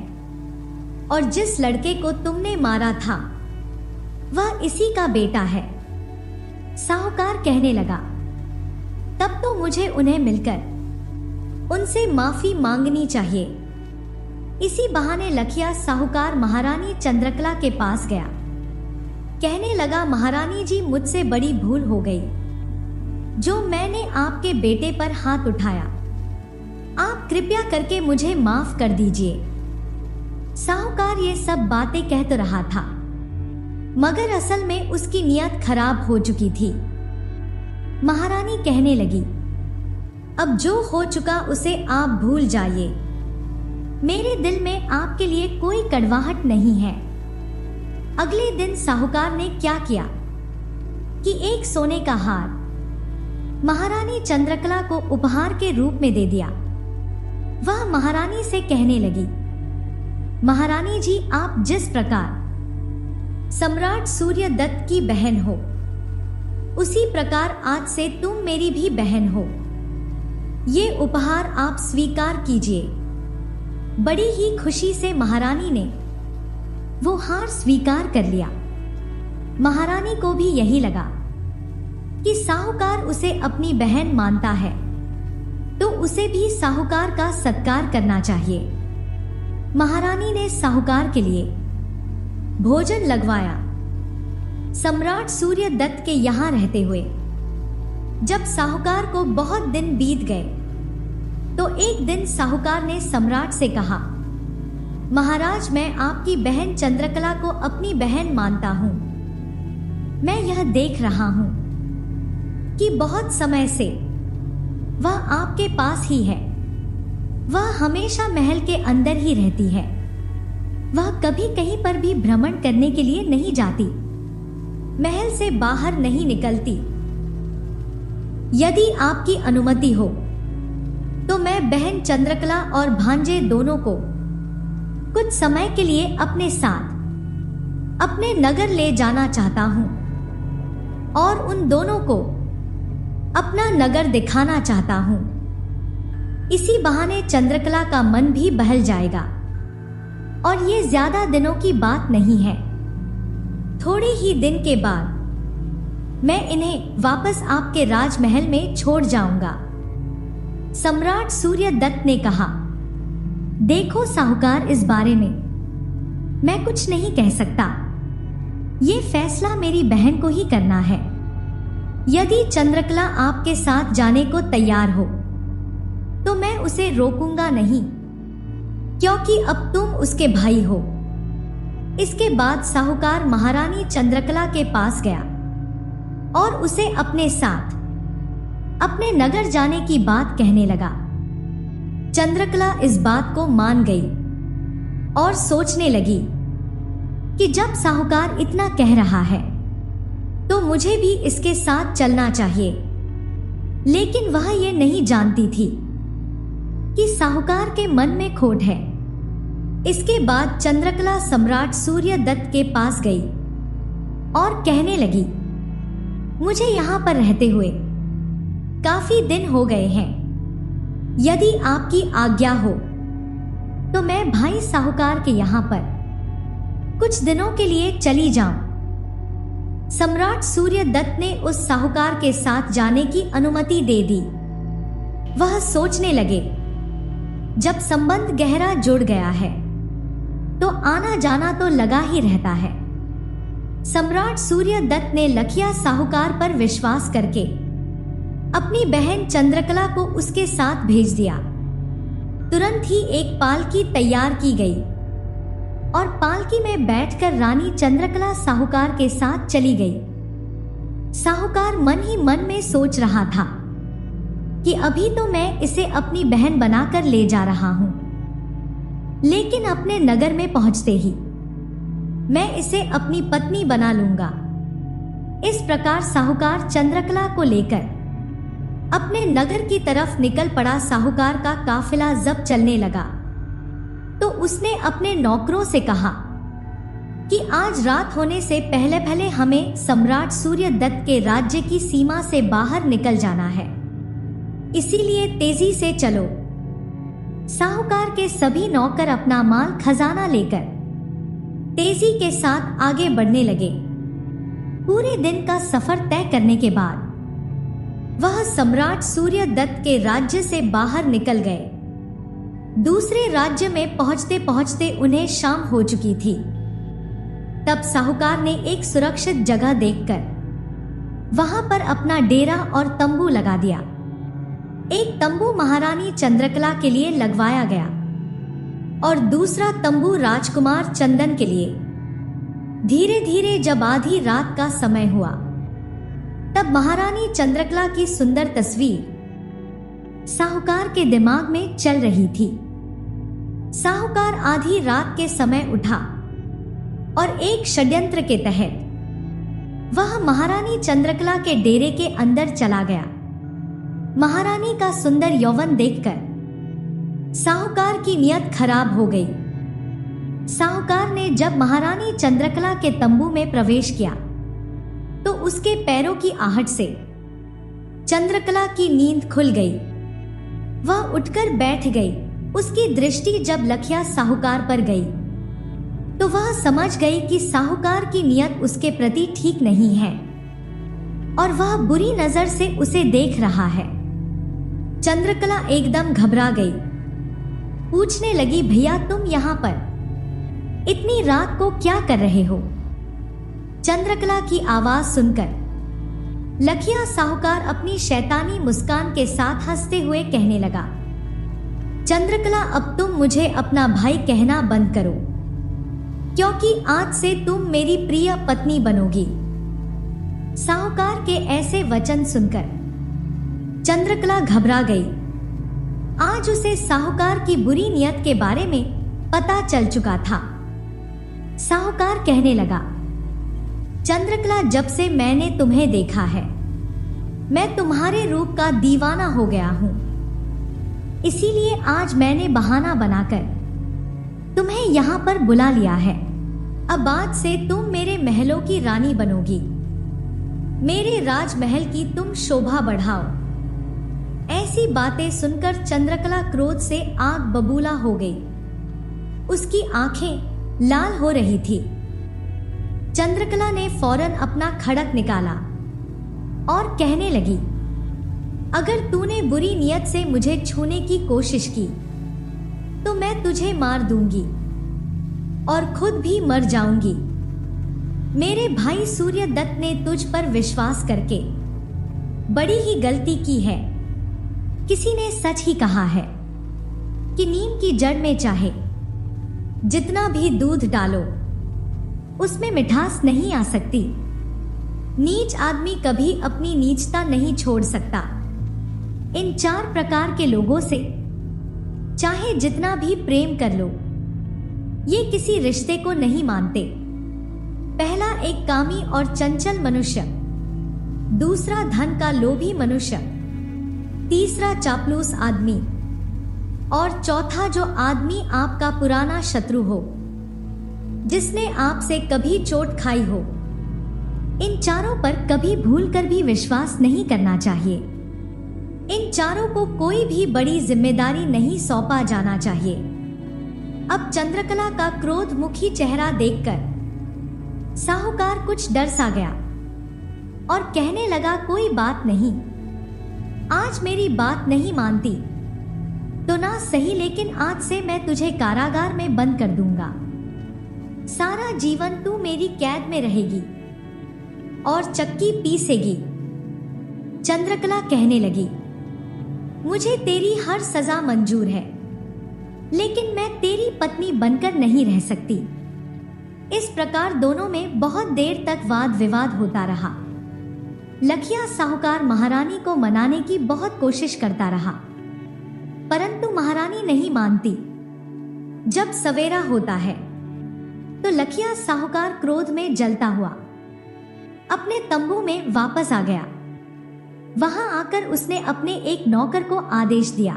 A: और जिस लड़के को तुमने मारा था वह इसी का बेटा है। साहूकार कहने लगा, तब तो मुझे उन्हें मिलकर उनसे माफी मांगनी चाहिए। इसी बहाने लखिया साहूकार महारानी चंद्रकला के पास गया। कहने लगा, महारानी जी, मुझसे बड़ी भूल हो गई जो मैंने आपके बेटे पर हाथ उठाया। आप कृपया करके मुझे माफ कर दीजिए। साहूकार ये सब बातें कह तो रहा था, मगर असल में उसकी नियत खराब हो चुकी थी। महारानी कहने लगी, अब जो हो चुका उसे आप भूल जाइए। मेरे दिल में आपके लिए कोई कड़वाहट नहीं है। अगले दिन साहूकार ने क्या किया कि एक सोने का हार महारानी चंद्रकला को उपहार के रूप में दे दिया। वह महारानी से कहने लगी, महारानी जी, आप जिस प्रकार सम्राट सूर्यदत्त की बहन हो, उसी प्रकार आज से तुम मेरी भी बहन हो। ये उपहार आप स्वीकार कीजिए। बड़ी ही खुशी से महारानी ने वो हार स्वीकार कर लिया। महारानी को भी यही लगा कि साहूकार उसे अपनी बहन मानता है, तो उसे भी साहूकार का सत्कार करना चाहिए। महारानी ने साहूकार के लिए भोजन लगवाया। सम्राट सूर्यदत्त के यहाँ रहते हुए जब साहूकार को बहुत दिन बीत गए, तो एक दिन साहूकार ने सम्राट से कहा, महाराज, मैं आपकी बहन चंद्रकला को अपनी बहन मानता हूं। मैं यह देख रहा हूं कि बहुत समय से वह आपके पास ही है। वह हमेशा महल के अंदर ही रहती है। वह कभी कहीं पर भी भ्रमण करने के लिए नहीं जाती, महल से बाहर नहीं निकलती। यदि आपकी अनुमति हो तो मैं बहन चंद्रकला और भांजे दोनों को कुछ समय के लिए अपने साथ अपने नगर ले जाना चाहता हूं और उन दोनों को अपना नगर दिखाना चाहता हूं। इसी बहाने चंद्रकला का मन भी बहल जाएगा और ये ज्यादा दिनों की बात नहीं है। थोड़े ही दिन के बाद मैं इन्हें वापस आपके राजमहल में छोड़ जाऊंगा। सम्राट सूर्यदत्त ने कहा, देखो साहूकार, इस बारे में मैं कुछ नहीं कह सकता। ये फैसला मेरी बहन को ही करना है। यदि चंद्रकला आपके साथ जाने को तैयार हो तो मैं उसे रोकूंगा नहीं, क्योंकि अब तुम उसके भाई हो। इसके बाद साहूकार महारानी चंद्रकला के पास गया और उसे अपने साथ अपने नगर जाने की बात कहने लगा। चंद्रकला इस बात को मान गई और सोचने लगी कि जब साहूकार इतना कह रहा है तो मुझे भी इसके साथ चलना चाहिए। लेकिन वह ये नहीं जानती थी कि साहूकार के मन में खोट है। इसके बाद चंद्रकला सम्राट सूर्यदत्त के पास गई और कहने लगी, मुझे यहाँ पर रहते हुए काफी दिन हो गए हैं। यदि आपकी आज्ञा हो तो मैं भाई साहूकार के यहाँ पर कुछ दिनों के लिए चली जाऊं। सम्राट सूर्यदत्त ने उस साहूकार के साथ जाने की अनुमति दे दी। वह सोचने लगे, जब संबंध गहरा जुड़ गया है तो आना जाना तो लगा ही रहता है। सम्राट सूर्यदत्त ने लखिया साहूकार पर विश्वास करके अपनी बहन चंद्रकला को उसके साथ भेज दिया। तुरंत ही एक पालकी तैयार की गई और पालकी में बैठकर रानी चंद्रकला साहूकार के साथ चली गई। साहूकार मन ही मन में सोच रहा था कि अभी तो मैं इसे अपनी बहन बनाकर ले जा रहा हूं, लेकिन अपने नगर में पहुंचते ही मैं इसे अपनी पत्नी बना लूंगा। इस प्रकार साहूकार चंद्रकला को लेकर अपने नगर की तरफ निकल पड़ा। साहूकार का काफिला जब चलने लगा तो उसने अपने नौकरों से कहा कि आज रात होने से पहले पहले हमें सम्राट सूर्यदत्त के राज्य की सीमा से बाहर निकल जाना है, इसीलिए तेजी से चलो। साहूकार के सभी नौकर अपना माल खजाना लेकर तेजी के साथ आगे बढ़ने लगे। पूरे दिन का सफर तय करने के बाद वह सम्राट सूर्यदत्त के राज्य से बाहर निकल गए। दूसरे राज्य में पहुंचते पहुंचते उन्हें शाम हो चुकी थी। तब साहूकार ने एक सुरक्षित जगह देखकर वहां पर अपना डेरा और तंबू लगा दिया। एक तंबू महारानी चंद्रकला के लिए लगवाया गया और दूसरा तंबू राजकुमार चंदन के लिए। धीरे धीरे जब आधी रात का समय हुआ तब महारानी चंद्रकला की सुंदर तस्वीर साहूकार के दिमाग में चल रही थी। साहूकार आधी रात के समय उठा और एक षड्यंत्र के तहत वह महारानी चंद्रकला के डेरे के अंदर चला गया। महारानी का सुंदर यौवन देखकर साहूकार की नियत खराब हो गई। साहूकार ने जब महारानी चंद्रकला के तंबू में प्रवेश किया तो उसके पैरों की आहट से चंद्रकला की नींद खुल गई। वह उठकर बैठ गई। उसकी दृष्टि जब लखिया साहूकार पर गई तो वह समझ गई कि साहूकार की नियत उसके प्रति ठीक नहीं है और वह बुरी नजर से उसे देख रहा है। चंद्रकला एकदम घबरा गई। पूछने लगी, भैया तुम यहाँ पर इतनी रात को क्या कर रहे हो? चंद्रकला की आवाज सुनकर लखिया साहूकार अपनी शैतानी मुस्कान के साथ हंसते हुए कहने लगा, चंद्रकला अब तुम मुझे अपना भाई कहना बंद करो, क्योंकि आज से तुम मेरी प्रिय पत्नी बनोगी। साहूकार के ऐसे वचन सुनकर चंद्रकला घबरा गई। आज उसे साहूकार की बुरी नियत के बारे में पता चल चुका था। साहूकार कहने लगा, चंद्रकला जब से मैंने तुम्हें देखा है मैं तुम्हारे रूप का दीवाना हो गया हूं, इसीलिए आज मैंने बहाना बनाकर तुम्हें यहां पर बुला लिया है। अब आज से तुम मेरे महलों की रानी बनोगी, मेरे राजमहल की तुम शोभा बढ़ाओ। ऐसी बातें सुनकर चंद्रकला क्रोध से आग बबूला हो गई। उसकी आंखें लाल हो रही थी। चंद्रकला ने फौरन अपना खड़क निकाला और कहने लगी, अगर तूने बुरी नियत से मुझे छूने की कोशिश की तो मैं तुझे मार दूंगी और खुद भी मर जाऊंगी। मेरे भाई सूर्यदत्त ने तुझ पर विश्वास करके बड़ी ही गलती की है। किसी ने सच ही कहा है कि नीम की जड़ में चाहे जितना भी दूध डालो उसमें मिठास नहीं आ सकती। नीच आदमी कभी अपनी नीचता नहीं छोड़ सकता। इन 4 प्रकार के लोगों से चाहे जितना भी प्रेम कर लो, ये किसी रिश्ते को नहीं मानते। पहला एक कामी और चंचल मनुष्य, दूसरा धन का लोभी मनुष्य, तीसरा चापलूस आदमी, और चौथा जो आदमी आपका पुराना शत्रु हो, जिसने आपसे कभी चोट खाई हो। इन चारों पर कभी भूलकर भी विश्वास नहीं करना चाहिए। इन चारों को कोई भी बड़ी जिम्मेदारी नहीं सौंपा जाना चाहिए। अब चंद्रकला का क्रोधमुखी चेहरा देखकर साहूकार कुछ डर सा गया और कहने लगा, कोई बात नहीं, आज मेरी बात नहीं मानती तो ना सही, लेकिन आज से मैं तुझे कारागार में बंद कर दूंगा। सारा जीवन तू मेरी कैद में रहेगी और चक्की पीसेगी। चंद्रकला कहने लगी, मुझे तेरी हर सजा मंजूर है, लेकिन मैं तेरी पत्नी बनकर नहीं रह सकती। इस प्रकार दोनों में बहुत देर तक वाद विवाद होता रहा। लखिया साहूकार महारानी को मनाने की बहुत कोशिश करता रहा, परंतु महारानी नहीं मानती। जब सवेरा होता है तो लखिया साहूकार क्रोध में जलता हुआ अपने तंबू में वापस आ गया। वहां आकर उसने अपने एक नौकर को आदेश दिया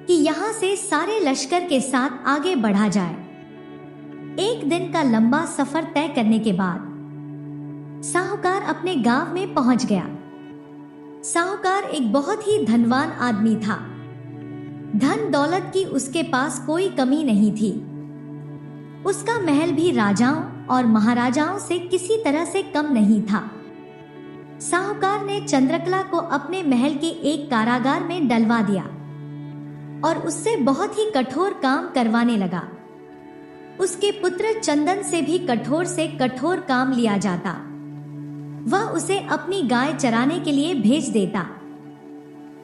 A: कि यहां से सारे लश्कर के साथ आगे बढ़ा जाए। एक दिन का लंबा सफर तय करने के बाद साहूकार अपने गांव में पहुंच गया। साहूकार एक बहुत ही धनवान आदमी था। धन दौलत की उसके पास कोई कमी नहीं थी। उसका महल भी राजाओं और महाराजाओं से किसी तरह से कम नहीं था। साहूकार ने चंद्रकला को अपने महल के एक कारागार में डलवा दिया और उससे बहुत ही कठोर काम करवाने लगा। उसके पुत्र चंदन से भी कठोर से कठोर काम लिया जाता। वह उसे अपनी गाय चराने के लिए भेज देता।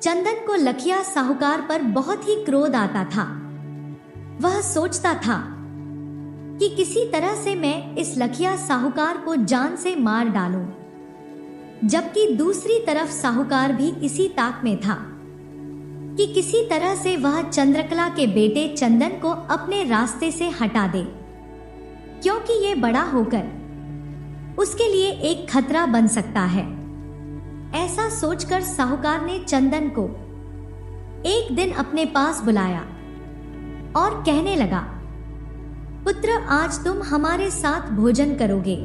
A: चंदन को लखिया साहूकार पर बहुत ही क्रोध आता था। वह सोचता था कि किसी तरह से मैं इस लखिया साहूकार को जान से मार डालूं, जबकि दूसरी तरफ साहूकार भी इसी ताक में था कि किसी तरह से वह चंद्रकला के बेटे चंदन को अपने रास्ते से हटा दे, क्योंकि ये बड़ा होकर उसके लिए एक खतरा बन सकता है। ऐसा सोचकर साहूकार ने चंदन को एक दिन अपने पास बुलाया और कहने लगा, पुत्र, आज तुम हमारे साथ भोजन करोगे।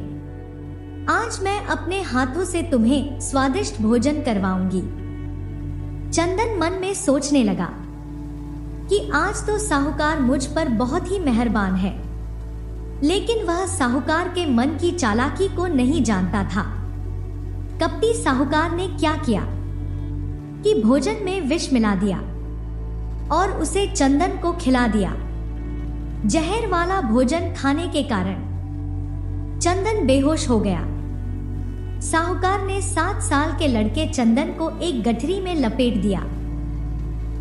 A: आज मैं अपने हाथों से तुम्हें स्वादिष्ट भोजन करवाऊंगी। चंदन मन में सोचने लगा कि आज तो साहूकार मुझ पर बहुत ही मेहरबान है, लेकिन वह साहूकार के मन की चालाकी को नहीं जानता था। कपटी साहूकार ने क्या किया कि भोजन में विष मिला दिया और उसे चंदन को खिला दिया। जहर वाला भोजन खाने के कारण चंदन बेहोश हो गया। साहूकार ने 7 साल के लड़के चंदन को एक गठरी में लपेट दिया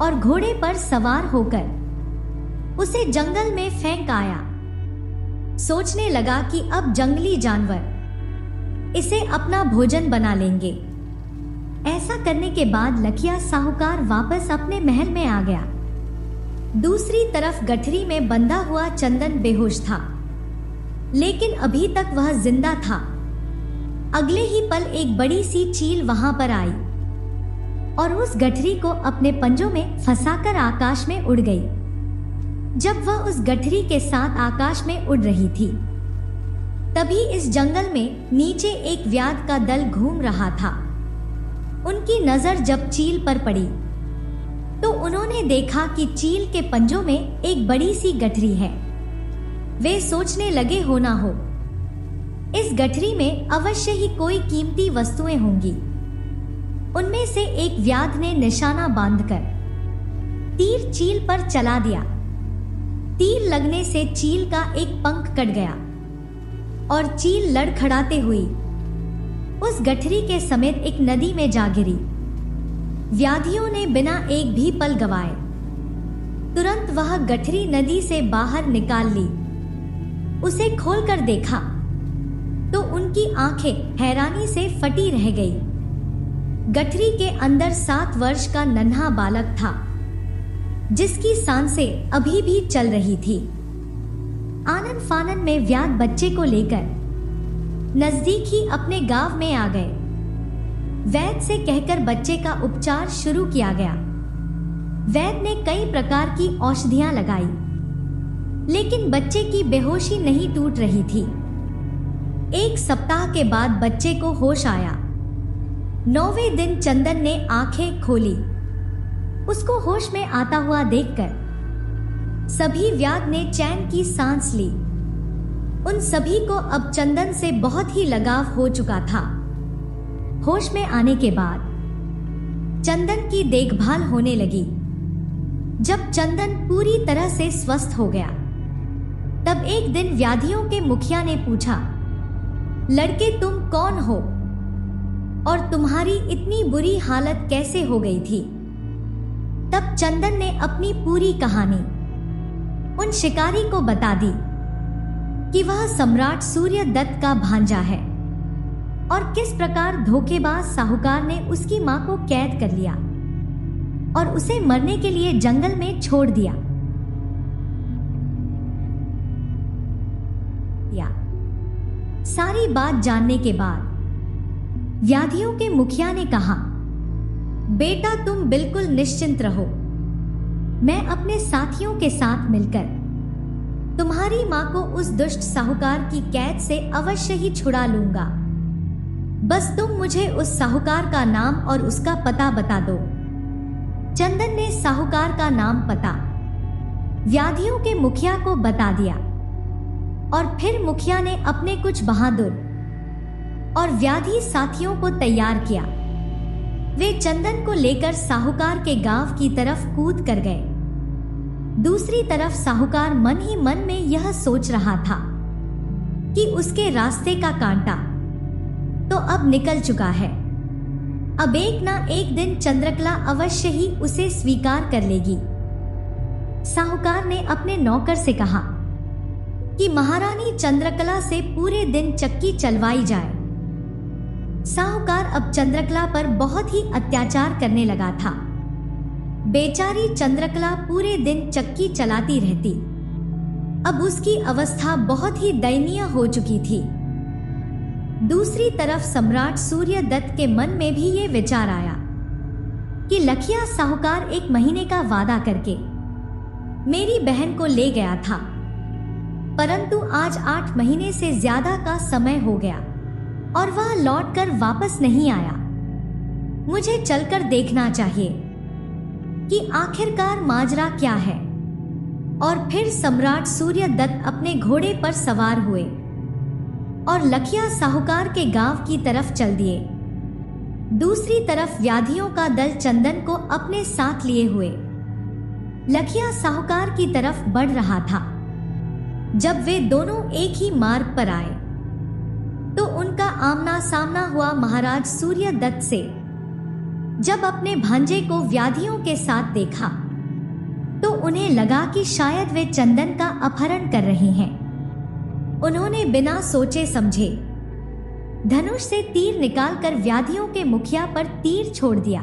A: और घोड़े पर सवार होकर उसे जंगल में फेंक आया। सोचने लगा कि अब जंगली जानवर इसे अपना भोजन बना लेंगे। ऐसा करने के बाद लखिया साहूकार वापस अपने महल में आ गया। दूसरी तरफ गठरी में बंधा हुआ चंदन बेहोश था, लेकिन अभी तक वह जिंदा था। अगले ही पल एक बड़ी सी चील वहां पर आई और उस गठरी को अपने पंजों में फंसाकर आकाश में उड़ गई। जब वह उस गठरी के साथ आकाश में उड़ रही थी, तभी इस जंगल में नीचे एक व्याध का दल घूम रहा था। उनकी नजर जब चील पर पड़ी तो उन्होंने देखा कि चील के पंजों में एक बड़ी सी गठरी है। वे सोचने लगे, हो ना हो इस गठरी में अवश्य ही कोई कीमती वस्तुएं होंगी। उनमें से एक व्याध ने निशाना बांधकर तीर चील पर चला दिया। तीर लगने से चील का एक पंख कट गया और चील लड़खड़ाते हुई उस गठरी के समेत एक नदी में जा गिरी। व्याधियों ने बिना एक भी पल गवाए तुरंत वह गठरी नदी से बाहर निकाल ली। उसे खोलकर देखा तो उनकी आंखें हैरानी से फटी रह गई। गठरी के अंदर 7 वर्ष का नन्हा बालक था, जिसकी सांसें अभी भी चल रही थी। आनन फानन में व्याध बच्चे को लेकर नजदीक ही अपने गांव में आ गए। वैद्य से कहकर बच्चे का उपचार शुरू किया गया। वैद्य ने कई प्रकार की औषधियां लगाई, लेकिन बच्चे की बेहोशी नहीं टूट रही थी। 1 सप्ताह के बाद बच्चे को होश आया। 9वें दिन चंदन ने आंखें खोली। उसको होश में आता हुआ देखकर सभी व्याध ने चैन की सांस ली। उन सभी को अब चंदन से बहुत ही लगाव हो चुका था। होश में आने के बाद चंदन की देखभाल होने लगी। जब चंदन पूरी तरह से स्वस्थ हो गया, तब एक दिन व्याधियों के मुखिया ने पूछा, लड़के तुम कौन हो और तुम्हारी इतनी बुरी हालत कैसे हो गई थी? तब चंदन ने अपनी पूरी कहानी उन शिकारी को बता दी कि वह सम्राट सूर्यदत्त का भांजा है और किस प्रकार धोखेबाज साहूकार ने उसकी मां को कैद कर लिया और उसे मरने के लिए जंगल में छोड़ दिया। सारी बात जानने के बाद व्याधियों के मुखिया ने कहा, बेटा तुम बिल्कुल निश्चिंत रहो, मैं अपने साथियों के साथ मिलकर तुम्हारी मां को उस दुष्ट साहूकार की कैद से अवश्य ही छुड़ा लूंगा। बस तुम मुझे उस साहूकार का नाम और उसका पता बता दो। चंदन ने साहूकार का नाम पता व्याधियों के मुखिया को बता दिया और फिर मुखिया ने अपने कुछ बहादुर और व्याधी साथियों को तैयार किया। वे चंदन को लेकर साहूकार के गांव की तरफ कूद कर गए। दूसरी तरफ साहूकार मन ही मन में यह सोच रहा था कि उसके रास्ते का कांटा तो अब निकल चुका है। अब एक ना एक दिन चंद्रकला अवश्य ही उसे स्वीकार कर लेगी। साहूकार ने अपने नौकर से कहा कि महारानी चंद्रकला से पूरे दिन चक्की चलवाई जाए। साहूकार अब चंद्रकला पर बहुत ही अत्याचार करने लगा था। बेचारी चंद्रकला पूरे दिन चक्की चलाती रहती। अब उसकी अवस्था बहुत ही दयनीय हो चुकी थी। दूसरी तरफ सम्राट सूर्यदत्त के मन में भी ये विचार आया कि लखिया साहूकार 1 महीने का वादा करके मेरी बहन को ले गया था, परंतु आज 8 महीने से ज्यादा का समय हो गया और वह लौटकर वापस नहीं आया। मुझे चलकर देखना चाहिए कि आखिरकार माजरा क्या है। और फिर सम्राट सूर्यदत्त अपने घोड़े पर सवार हुए और लखिया साहूकार के गांव की तरफ चल दिए। दूसरी तरफ व्याधियों का दल चंदन को अपने साथ लिए हुए लखिया साहूकार की तरफ बढ़ रहा था। जब वे दोनों एक ही मार्ग पर आए तो उनका आमना सामना हुआ महाराज सूर्यदत्त से। जब अपने भांजे को व्याधियों के साथ देखा तो उन्हें लगा कि शायद वे चंदन का अपहरण कर रहे हैं। उन्होंने बिना सोचे समझे धनुष से तीर निकालकर व्याधियों के मुखिया पर तीर छोड़ दिया।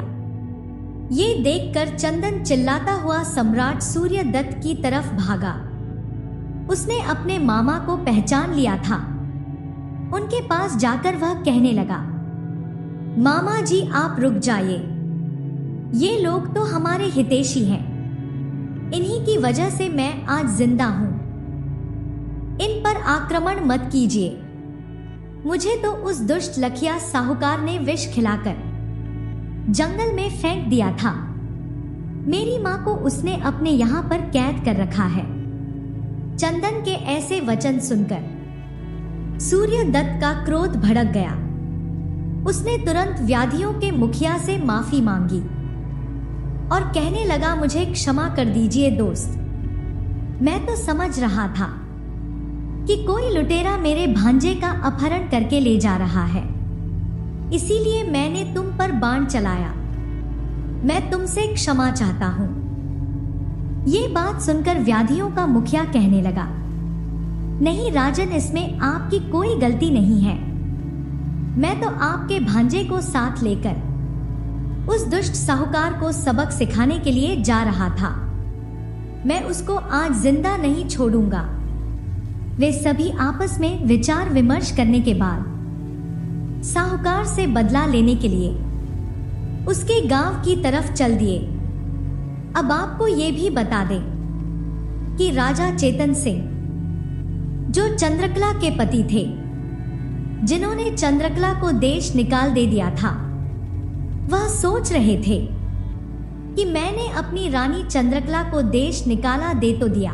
A: ये देखकर चंदन चिल्लाता हुआ सम्राट सूर्यदत्त की तरफ भागा। उसने अपने मामा को पहचान लिया था। उनके पास जाकर वह कहने लगा, मामा जी आप रुक जाइए, ये लोग तो हमारे हितैषी हैं। इन्हीं की वजह से मैं आज जिंदा हूं। इन पर आक्रमण मत कीजिए। मुझे तो उस दुष्ट लखिया साहूकार ने विष खिलाकर जंगल में फेंक दिया था। मेरी मां को उसने अपने यहां पर कैद कर रखा है। चंदन के ऐसे वचन सुनकर सूर्यदत्त का क्रोध भड़क गया। उसने तुरंत व्याधियों के मुखिया से माफी मांगी और कहने लगा, मुझे क्षमा कर दीजिए दोस्त। मैं तो समझ रहा था कि कोई लुटेरा मेरे भांजे का अपहरण करके ले जा रहा है, इसीलिए मैंने तुम पर बाण चलाया। मैं तुमसे क्षमा चाहता हूं। ये बात सुनकर व्याधियों का मुखिया कहने लगा, नहीं राजन, इसमें आपकी कोई गलती नहीं है। मैं तो आपके भांजे को साथ लेकर उस दुष्ट साहूकार को सबक सिखाने के लिए जा रहा था। मैं उसको आज जिंदा नहीं छोड़ूंगा। वे सभी आपस में विचार विमर्श करने के बाद साहूकार से बदला लेने के लिए उसके गांव की तरफ चल दिए। अब आपको ये भी बता दें कि राजा चेतन सिंह, जो चंद्रकला के पति थे, जिन्होंने चंद्रकला को देश निकाल दे दिया था, वह सोच रहे थे कि मैंने अपनी रानी चंद्रकला को देश निकाला दे तो दिया,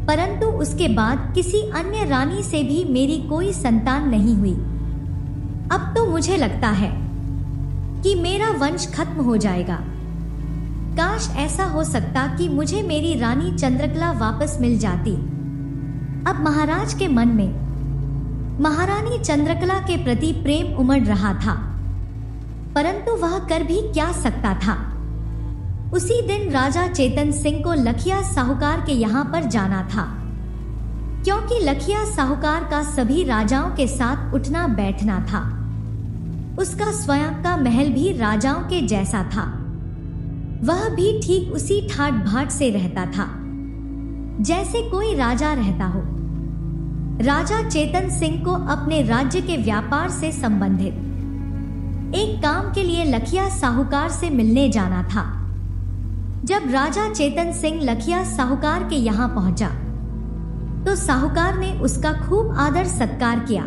A: परंतु उसके बाद किसी अन्य रानी से भी मेरी कोई संतान नहीं हुई। अब तो मुझे लगता है कि मेरा वंश खत्म हो जाएगा। काश ऐसा हो सकता कि मुझे मेरी रानी चंद्रकला वापस मिल जाती। अब महाराज के मन में महारानी चंद्रकला के प्रति प्रेम उमड़ रहा था, परंतु वह कर भी क्या सकता था। उसी दिन राजा चेतन सिंह को लखिया साहूकार के यहाँ पर जाना था, क्योंकि लखिया साहूकार का सभी राजाओं के साथ उठना बैठना था। उसका स्वयं का महल भी राजाओं के जैसा था। वह भी ठीक उसी ठाट भाट से रहता था जैसे कोई राजा रहता हो। राजा चेतन सिंह को अपने राज्य के व्यापार से संबंधित एक काम के लिए लखिया साहूकार से मिलने जाना था। जब राजा चेतन सिंह लखिया साहूकार के यहाँ पहुंचा तो साहूकार ने उसका खूब आदर सत्कार किया।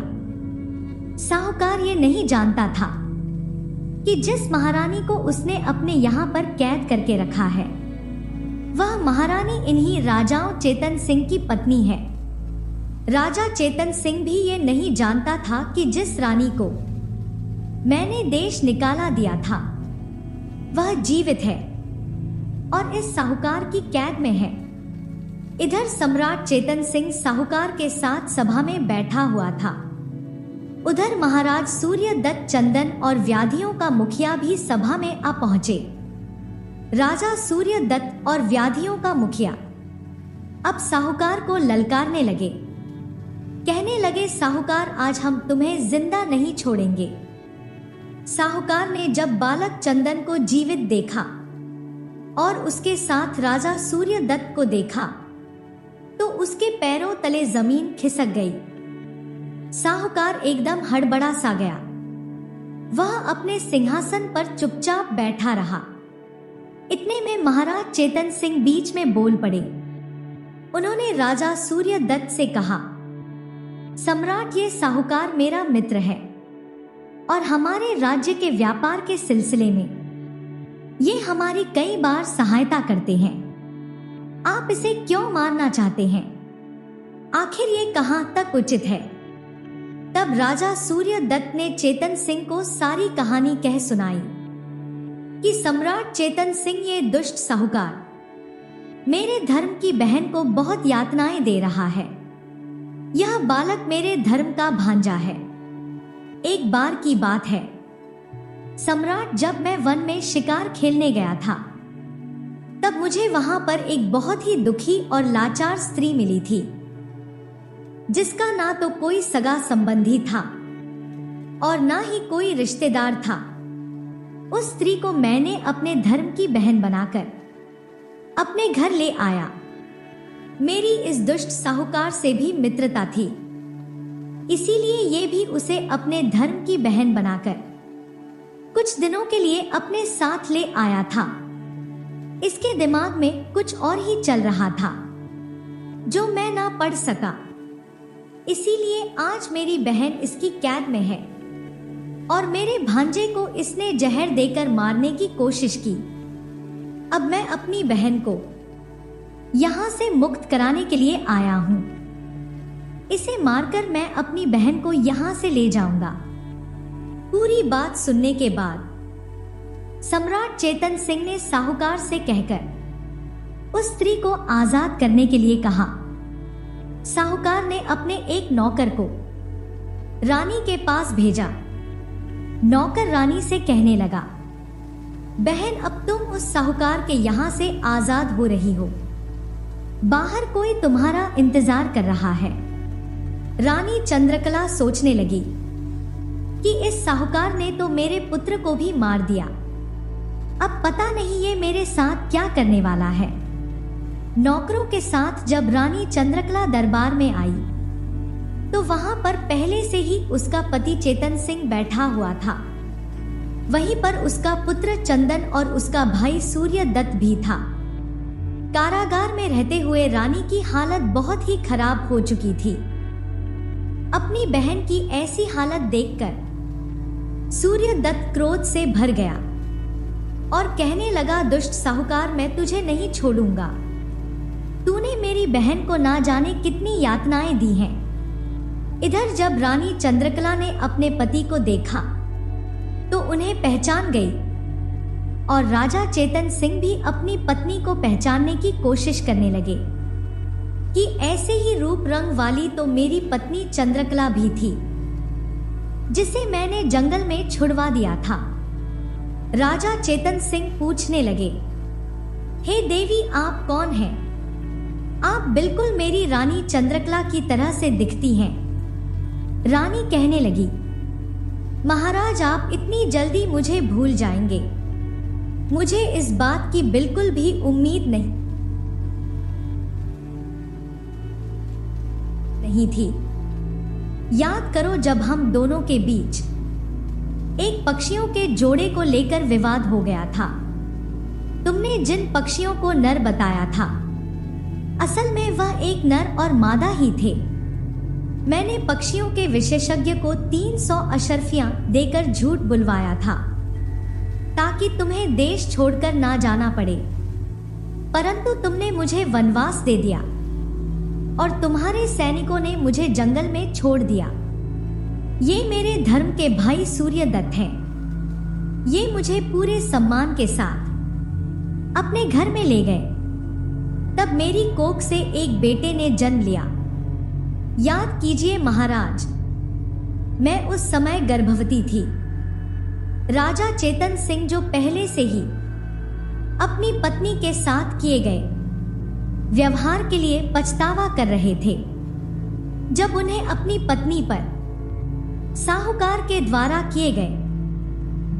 A: साहूकार ये नहीं जानता था कि जिस महारानी को उसने अपने यहाँ पर कैद करके रखा है, वह महारानी इन्हीं राजाओं चेतन सिंह की पत्नी है। राजा चेतन सिंह भी ये नहीं जानता था कि जिस रानी को मैंने देश निकाला दिया था, वह जीवित है और इस साहूकार की कैद में है। इधर सम्राट चेतन सिंह साहूकार के साथ सभा में बैठा हुआ था। उधर महाराज सूर्यदत्त चंदन और व्याधियों का मुखिया भी सभा में आ पहुंचे। राजा सूर्यदत्त और व्याधियों का मुखिया अब साहूकार को ललकारने लगे। कहने लगे, साहूकार, आज हम तुम्हें जिंदा नहीं छोड़ेंगे। साहूकार ने जब बालक चंदन को जीवित देखा और उसके साथ राजा सूर्यदत्त को देखा तो उसके पैरों तले जमीन खिसक गई। साहूकार एकदम हड़बड़ा सा गया। वह अपने सिंहासन पर चुपचाप बैठा रहा। इतने में महाराज चेतन सिंह बीच में बोल पड़े। उन्होंने राजा सूर्यदत्त से कहा, सम्राट, ये साहूकार मेरा मित्र है और हमारे राज्य के व्यापार के सिलसिले में ये हमारी कई बार सहायता करते हैं। आप इसे क्यों मारना चाहते हैं? आखिर ये कहां तक उचित है? तब राजा सूर्यदत्त ने चेतन सिंह को सारी कहानी कह सुनाई कि सम्राट चेतन सिंह, ये दुष्ट साहूकार मेरे धर्म की बहन को बहुत यातनाएं दे रहा है। यह बालक मेरे धर्म का भांजा है। एक बार की बात है, सम्राट, जब मैं वन में शिकार खेलने गया था, तब मुझे वहां पर एक बहुत ही दुखी और लाचार स्त्री मिली थी, जिसका ना तो कोई सगा संबंधी था और ना ही कोई रिश्तेदार था। उस स्त्री को मैंने अपने धर्म की बहन बनाकर अपने घर ले आया। मेरी इस दुष्ट साहूकार से भी मित्रता थी, इसीलिए ये भी उसे अपने धर्म की बहन बनाकर कुछ दिनों के लिए अपने साथ ले आया था। इसके दिमाग में कुछ और ही चल रहा था जो मैं ना पढ़ सका, इसीलिए आज मेरी बहन इसकी कैद में है और मेरे भांजे को इसने जहर देकर मारने की कोशिश की। अब मैं अपनी बहन को यहाँ से मुक्त कराने के लिए आया हूँ। इसे मारकर मैं अपनी बहन को यहाँ से ले जाऊंगा। पूरी बात सुनने के बाद सम्राट चेतन सिंह ने साहूकार से कहकर उस स्त्री को आजाद करने के लिए कहा। साहूकार ने अपने एक नौकर को रानी के पास भेजा। नौकर रानी से कहने लगा, बहन, अब तुम उस साहूकार के यहाँ से आजाद हो रही हो। बाहर कोई तुम्हारा इंतजार कर रहा है। रानी चंद्रकला सोचने लगी कि इस साहूकार ने तो मेरे पुत्र को भी मार दिया। अब पता नहीं ये मेरे साथ क्या करने वाला है। नौकरों के साथ जब रानी चंद्रकला दरबार में आई तो वहां पर पहले से ही उसका पति चेतन सिंह बैठा हुआ था। वहीं पर उसका पुत्र चंदन और उसका भाई सूर्यदत्त भी था। कारागार में रहते हुए रानी की हालत बहुत ही खराब हो चुकी थी। अपनी बहन की ऐसी हालत देखकर सूर्यदत्त क्रोध से भर गया और कहने लगा, दुष्ट साहूकार, मैं तुझे नहीं छोड़ूंगा। तूने मेरी बहन को ना जाने कितनी यातनाएं दी हैं। इधर जब रानी चंद्रकला ने अपने पति को देखा तो उन्हें पहचान गई और राजा चेतन सिंह भी अपनी पत्नी को पहचानने की कोशिश करने लगे कि ऐसे ही रूप रंग वाली तो मेरी पत्नी चंद्रकला भी थी, जिसे मैंने जंगल में छुड़वा दिया था। राजा चेतन सिंह पूछने लगे, हे देवी, आप कौन हैं? आप बिल्कुल मेरी रानी चंद्रकला की तरह से दिखती हैं। रानी कहने लगी, महाराज, आप इतनी जल्दी मुझे भूल जाएंगे? मुझे इस बात की बिल्कुल भी उम्मीद नहीं थी। याद करो, जब हम दोनों के बीच एक पक्षियों के जोड़े को लेकर विवाद हो गया था, तुमने जिन पक्षियों को नर बताया था, असल में वह एक नर और मादा ही थे। मैंने पक्षियों के विशेषज्ञ को 300 अशर्फियां देकर झूठ बुलवाया था ताकि तुम्हें देश छोड़कर ना जाना पड़े, परंतु तुमने मुझे वनवास दे दिया और तुम्हारे सैनिकों ने मुझे जंगल में छोड़ दिया। ये मेरे धर्म के भाई सूर्यदत्त हैं। ये मुझे पूरे सम्मान के साथ अपने घर में ले गए। तब मेरी कोख से एक बेटे ने जन्म लिया। याद कीजिए महाराज, मैं उस समय गर्भवती थी। राजा चेतन सिंह जो पहले से ही अपनी पत्नी के साथ किए गए व्यवहार के लिए पछतावा कर रहे थे। जब उन्हें अपनी पत्नी पर साहूकार के द्वारा किए गए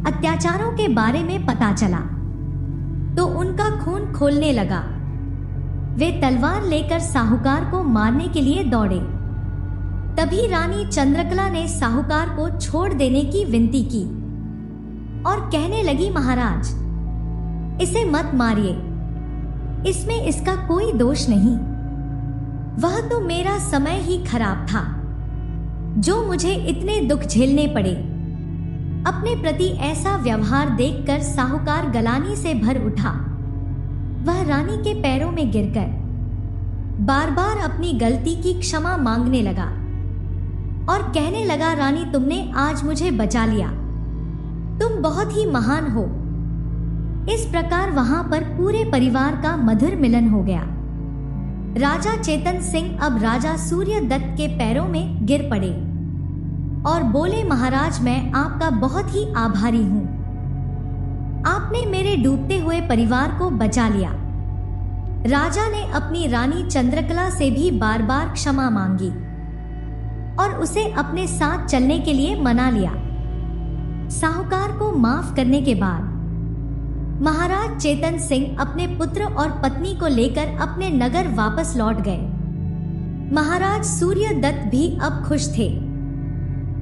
A: अत्याचारों के बारे में पता चला तो उनका खून खौलने लगा। वे तलवार लेकर साहूकार को मारने के लिए दौड़े। तभी रानी चंद्रकला ने साहूकार को छोड़ देने की विनती की और कहने लगी, महाराज, इसे मत मारिए, इसमें इसका कोई दोष नहीं। वह तो मेरा समय ही खराब था जो मुझे इतने दुख झेलने पड़े। अपने प्रति ऐसा व्यवहार देखकर साहूकार गलानी से भर उठा। वह रानी के पैरों में गिरकर बार बार अपनी गलती की क्षमा मांगने लगा और कहने लगा, रानी, तुमने आज मुझे बचा लिया। तुम बहुत ही महान हो। इस प्रकार वहां पर पूरे परिवार का मधुर मिलन हो गया। राजा चेतन सिंह अब राजा सूर्यदत्त के पैरों में गिर पड़े और बोले, महाराज, मैं आपका बहुत ही आभारी हूं। आपने मेरे डूबते हुए परिवार को बचा लिया। राजा ने अपनी रानी चंद्रकला से भी बार बार क्षमा मांगी और उसे अपने साथ चलने के लिए मना लिया। साहूकार को माफ करने के बाद महाराज चेतन सिंह अपने पुत्र और पत्नी को लेकर अपने नगर वापस लौट गए। महाराज सूर्यदत्त भी अब खुश थे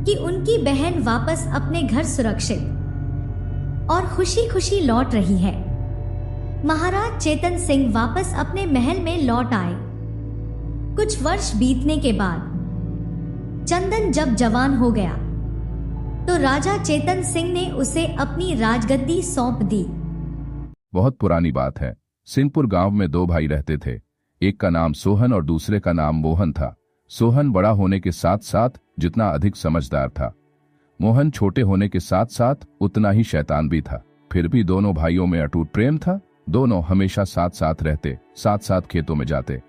A: कि उनकी बहन वापस अपने घर सुरक्षित और खुशी खुशी लौट रही है। महाराज चेतन सिंह वापस अपने महल में लौट आए। कुछ वर्ष बीतने के बाद चंदन जब जवान हो गया तो राजा चेतन सिंह ने उसे अपनी राजगद्दी सौंप दी।
B: बहुत पुरानी बात है। सिंहपुर गांव में दो भाई रहते थे। एक का नाम सोहन और दूसरे का नाम मोहन था। सोहन बड़ा होने के साथ साथ जितना अधिक समझदार था, मोहन छोटे होने के साथ साथ उतना ही शैतान भी था। फिर भी दोनों भाइयों में अटूट प्रेम था। दोनों हमेशा साथ साथ रहते, साथ साथ खेतों में जाते।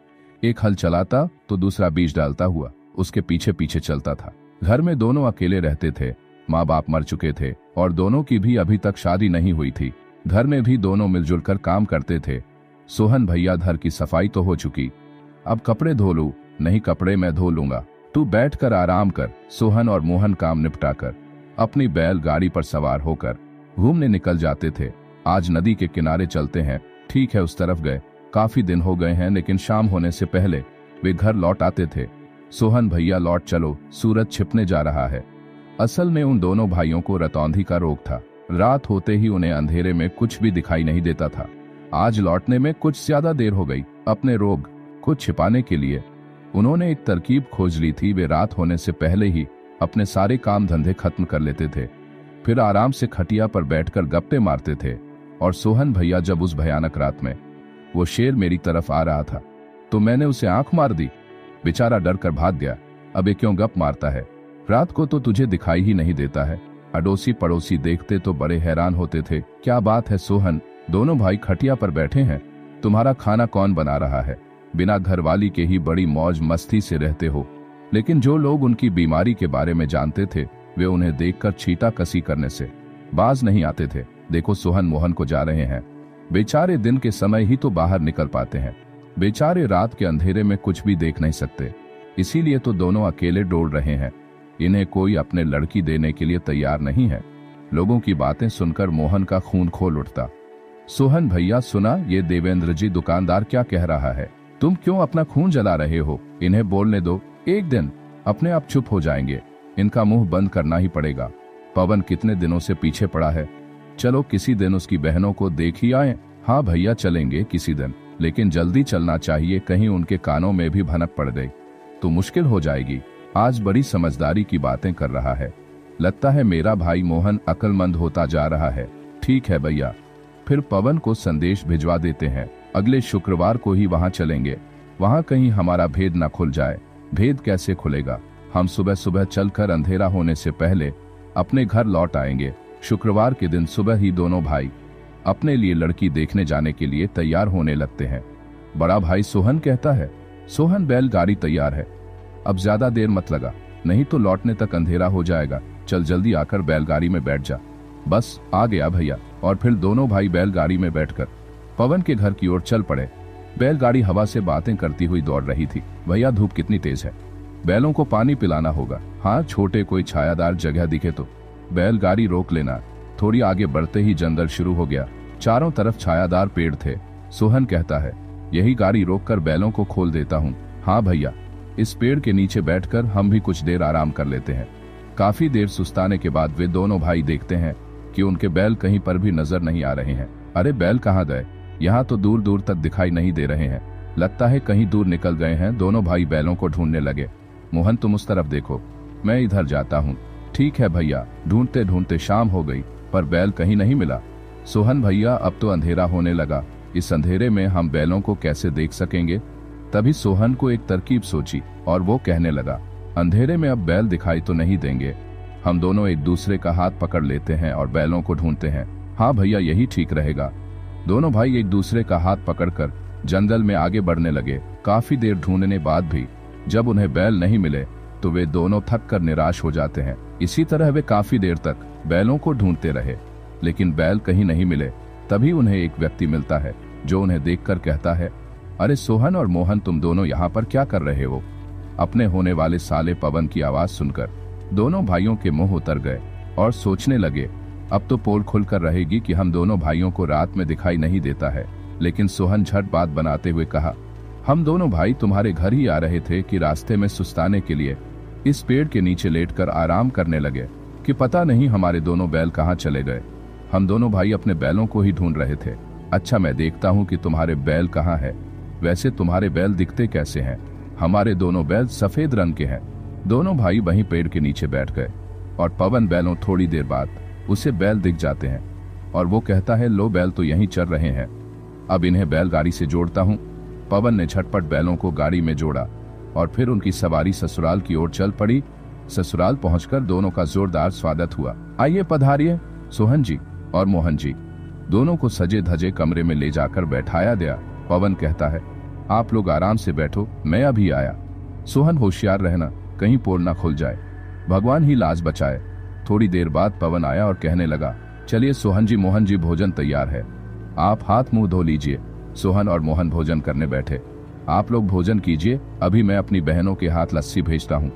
B: एक हल चलाता तो दूसरा बीज डालता हुआ उसके पीछे पीछे चलता था। घर में दोनों अकेले रहते थे। माँ बाप मर चुके थे और दोनों की भी अभी तक शादी नहीं हुई थी। घर में भी दोनों मिलजुल कर काम करते थे। सोहन भैया, घर की सफाई तो हो चुकी, अब कपड़े धो लूं। नहीं, कपड़े मैं धो लूंगा, तू बैठ कर आराम कर। सोहन और मोहन काम निपटा कर अपनी बैल गाड़ी पर सवार होकर घूमने निकल जाते थे। आज नदी के किनारे चलते हैं। ठीक है, उस तरफ गए। काफी दिन हो गए हैं, लेकिन शाम होने से पहले वे घर लौट आते थे। सोहन भैया, लौट चलो, सूरज छिपने जा रहा है। असल में उन दोनों भाइयों को रतौंधी का रोग था। रात होते ही उन्हें अंधेरे में कुछ भी दिखाई नहीं देता था। आज लौटने में कुछ ज्यादा देर हो गई। अपने रोग को छिपाने के लिए उन्होंने एक तरकीब खोज ली थी। वे रात होने से पहले ही अपने सारे काम धंधे खत्म कर लेते थे, फिर आराम से खटिया पर बैठकर गप्पे मारते थे। और सोहन भैया जब उस भयानक रात में वो शेर मेरी तरफ आ रहा था तो मैंने उसे आंख मार दी। बेचारा डर कर भाग गया। अब ये क्यों गप मारता है? रात को तो तुझे दिखाई ही नहीं देता है। अड़ोसी पड़ोसी देखते तो बड़े हैरान होते थे। क्या बात है सोहन, दोनों भाई खटिया पर बैठे हैं, तुम्हारा खाना कौन बना रहा है? बिना घरवाली के ही बड़ी मौज मस्ती से रहते हो। लेकिन जो लोग उनकी बीमारी के बारे में जानते थे वे उन्हें देखकर छीटा कसी करने से बाज नहीं आते थे। देखो सोहन मोहन को जा रहे हैं। बेचारे दिन के समय ही तो बाहर निकल पाते हैं, बेचारे रात के अंधेरे में कुछ भी देख नहीं सकते, इसीलिए तो दोनों अकेले डोल रहे हैं। इन्हें कोई अपने लड़की देने के लिए तैयार नहीं है। लोगों की बातें सुनकर मोहन का खून खोल उठता। सोहन भैया सुना, ये देवेंद्र जी दुकानदार क्या कह रहा है? तुम क्यों अपना खून जला रहे हो? इन्हें बोलने दो, एक दिन अपने आप चुप हो जाएंगे। इनका मुंह बंद करना ही पड़ेगा। पवन कितने दिनों से पीछे पड़ा है, चलो किसी दिन उसकी बहनों को देख ही आए। हाँ भैया चलेंगे किसी दिन, लेकिन जल्दी चलना चाहिए, कहीं उनके कानों में भी भनक पड़ गई तो मुश्किल हो जाएगी। आज बड़ी समझदारी की बातें कर रहा है, लगता है मेरा भाई मोहन अक्लमंद होता जा रहा है। ठीक है भैया, फिर पवन को संदेश भिजवा देते हैं, अगले शुक्रवार को ही वहां चलेंगे। वहां कहीं हमारा भेद न खुल जाए। भेद कैसे खुलेगा? हम सुबह सुबह चलकर अंधेरा होने से पहले अपने घर लौट आएंगे। शुक्रवार के दिन सुबह ही दोनों भाई अपने लिए लड़की देखने जाने के लिए तैयार होने लगते हैं। बड़ा भाई सोहन कहता है, सोहन बैलगाड़ी तैयार है, अब ज्यादा देर मत लगा, नहीं तो लौटने तक अंधेरा हो जाएगा। चल जल्दी आकर बैलगाड़ी में बैठ जा। बस आ गया भैया। और फिर दोनों भाई बैलगाड़ी में बैठकर पवन के घर की ओर चल पड़े। बैलगाड़ी हवा से बातें करती हुई दौड़ रही थी। भैया धूप कितनी तेज है, बैलों को पानी पिलाना होगा। हाँ, छोटे कोई छायादार जगह दिखे तो बैलगाड़ी रोक लेना। थोड़ी आगे बढ़ते ही जंगल शुरू हो गया, चारों तरफ छायादार पेड़ थे। सोहन कहता है, यही गाड़ी रोककर बैलों को खोल देता हूँ। हाँ भैया, इस पेड़ के नीचे बैठकर हम भी कुछ देर आराम कर लेते हैं। काफी देर सुस्ताने के बाद वे दोनों भाई देखते हैं कि उनके बैल कहीं पर भी नजर नहीं आ रहे हैं। अरे बैल कहाँ गए? यहाँ तो दूर दूर तक दिखाई नहीं दे रहे हैं, लगता है कहीं दूर निकल गए हैं। दोनों भाई बैलों को ढूंढने लगे। मोहन तुम उस तरफ देखो, मैं इधर जाता हूँ। ठीक है भैया। ढूंढते ढूंढते शाम हो गई पर बैल कहीं नहीं मिला। सोहन भैया अब तो अंधेरा होने लगा, इस अंधेरे में हम बैलों को कैसे देख सकेंगे? तभी सोहन को एक तरकीब सोची और वो कहने लगा, अंधेरे में अब बैल दिखाई तो नहीं देंगे, हम दोनों एक दूसरे का हाथ पकड़ लेते हैं और बैलों को ढूंढते हैं। हाँ भैया, यही ठीक रहेगा। दोनों भाई एक दूसरे का हाथ पकड़कर जंगल में आगे बढ़ने लगे। काफी देर ढूंढने बाद भी जब उन्हें बैल नहीं मिले तो वे दोनों थक कर निराश हो जाते हैं। इसी तरह वे काफी देर तक बैलों को ढूंढते रहे, लेकिन बैल कहीं नहीं मिले। तभी उन्हें एक व्यक्ति मिलता है जो उन्हें देखकर कहता है, अरे सोहन और मोहन, तुम दोनों यहाँ पर क्या कर रहे हो? अपने होने वाले साले पवन की आवाज सुनकर दोनों भाइयों के मुंह उतर गए और सोचने लगे, अब तो पोल खुलकर रहेगी कि हम दोनों भाइयों को रात में दिखाई नहीं देता है। लेकिन सोहन झट बात बनाते हुए कहा, हम दोनों भाई तुम्हारे घर ही आ रहे थे कि रास्ते में सुस्ताने के लिए इस पेड़ के नीचे लेटकर आराम करने लगे कि पता नहीं हमारे दोनों बैल कहाँ चले गए। हम दोनों भाई अपने बैलों को ही ढूंढ रहे थे। अच्छा, मैं देखता हूँ कि तुम्हारे बैल कहाँ है। वैसे तुम्हारे बैल दिखते कैसे हैं? हमारे दोनों बैल सफेद रंग के हैं। दोनों भाई वहीं पेड़ के नीचे बैठ गए और पवन बैलों थोड़ी देर बाद उसे बैल दिख जाते हैं और वो कहता है, लो बैल तो यहीं चल रहे हैं, अब इन्हें बैलगाड़ी से जोड़ता हूँ। पवन ने झटपट बैलों को गाड़ी में जोड़ा और फिर उनकी सवारी ससुराल की ओर चल पड़ी। ससुराल पहुंचकर दोनों का जोरदार स्वागत हुआ। आइए पधारिए सोहन जी और मोहन जी। दोनों को सजे धजे कमरे में ले जाकर बैठाया गया। पवन कहता है, आप लोग आराम से बैठो, मैं अभी आया। सोहन, होशियार रहना, कहीं पोल ना खुल जाए, भगवान ही लाज बचाए। थोड़ी देर बाद पवन आया और कहने लगा, चलिए सोहन जी, मोहन जी, भोजन तैयार है, आप हाथ मुंह धो लीजिए। सोहन और मोहन भोजन करने बैठे। आप लोग भोजन कीजिए, अभी मैं अपनी बहनों के हाथ लस्सी भेजता हूँ।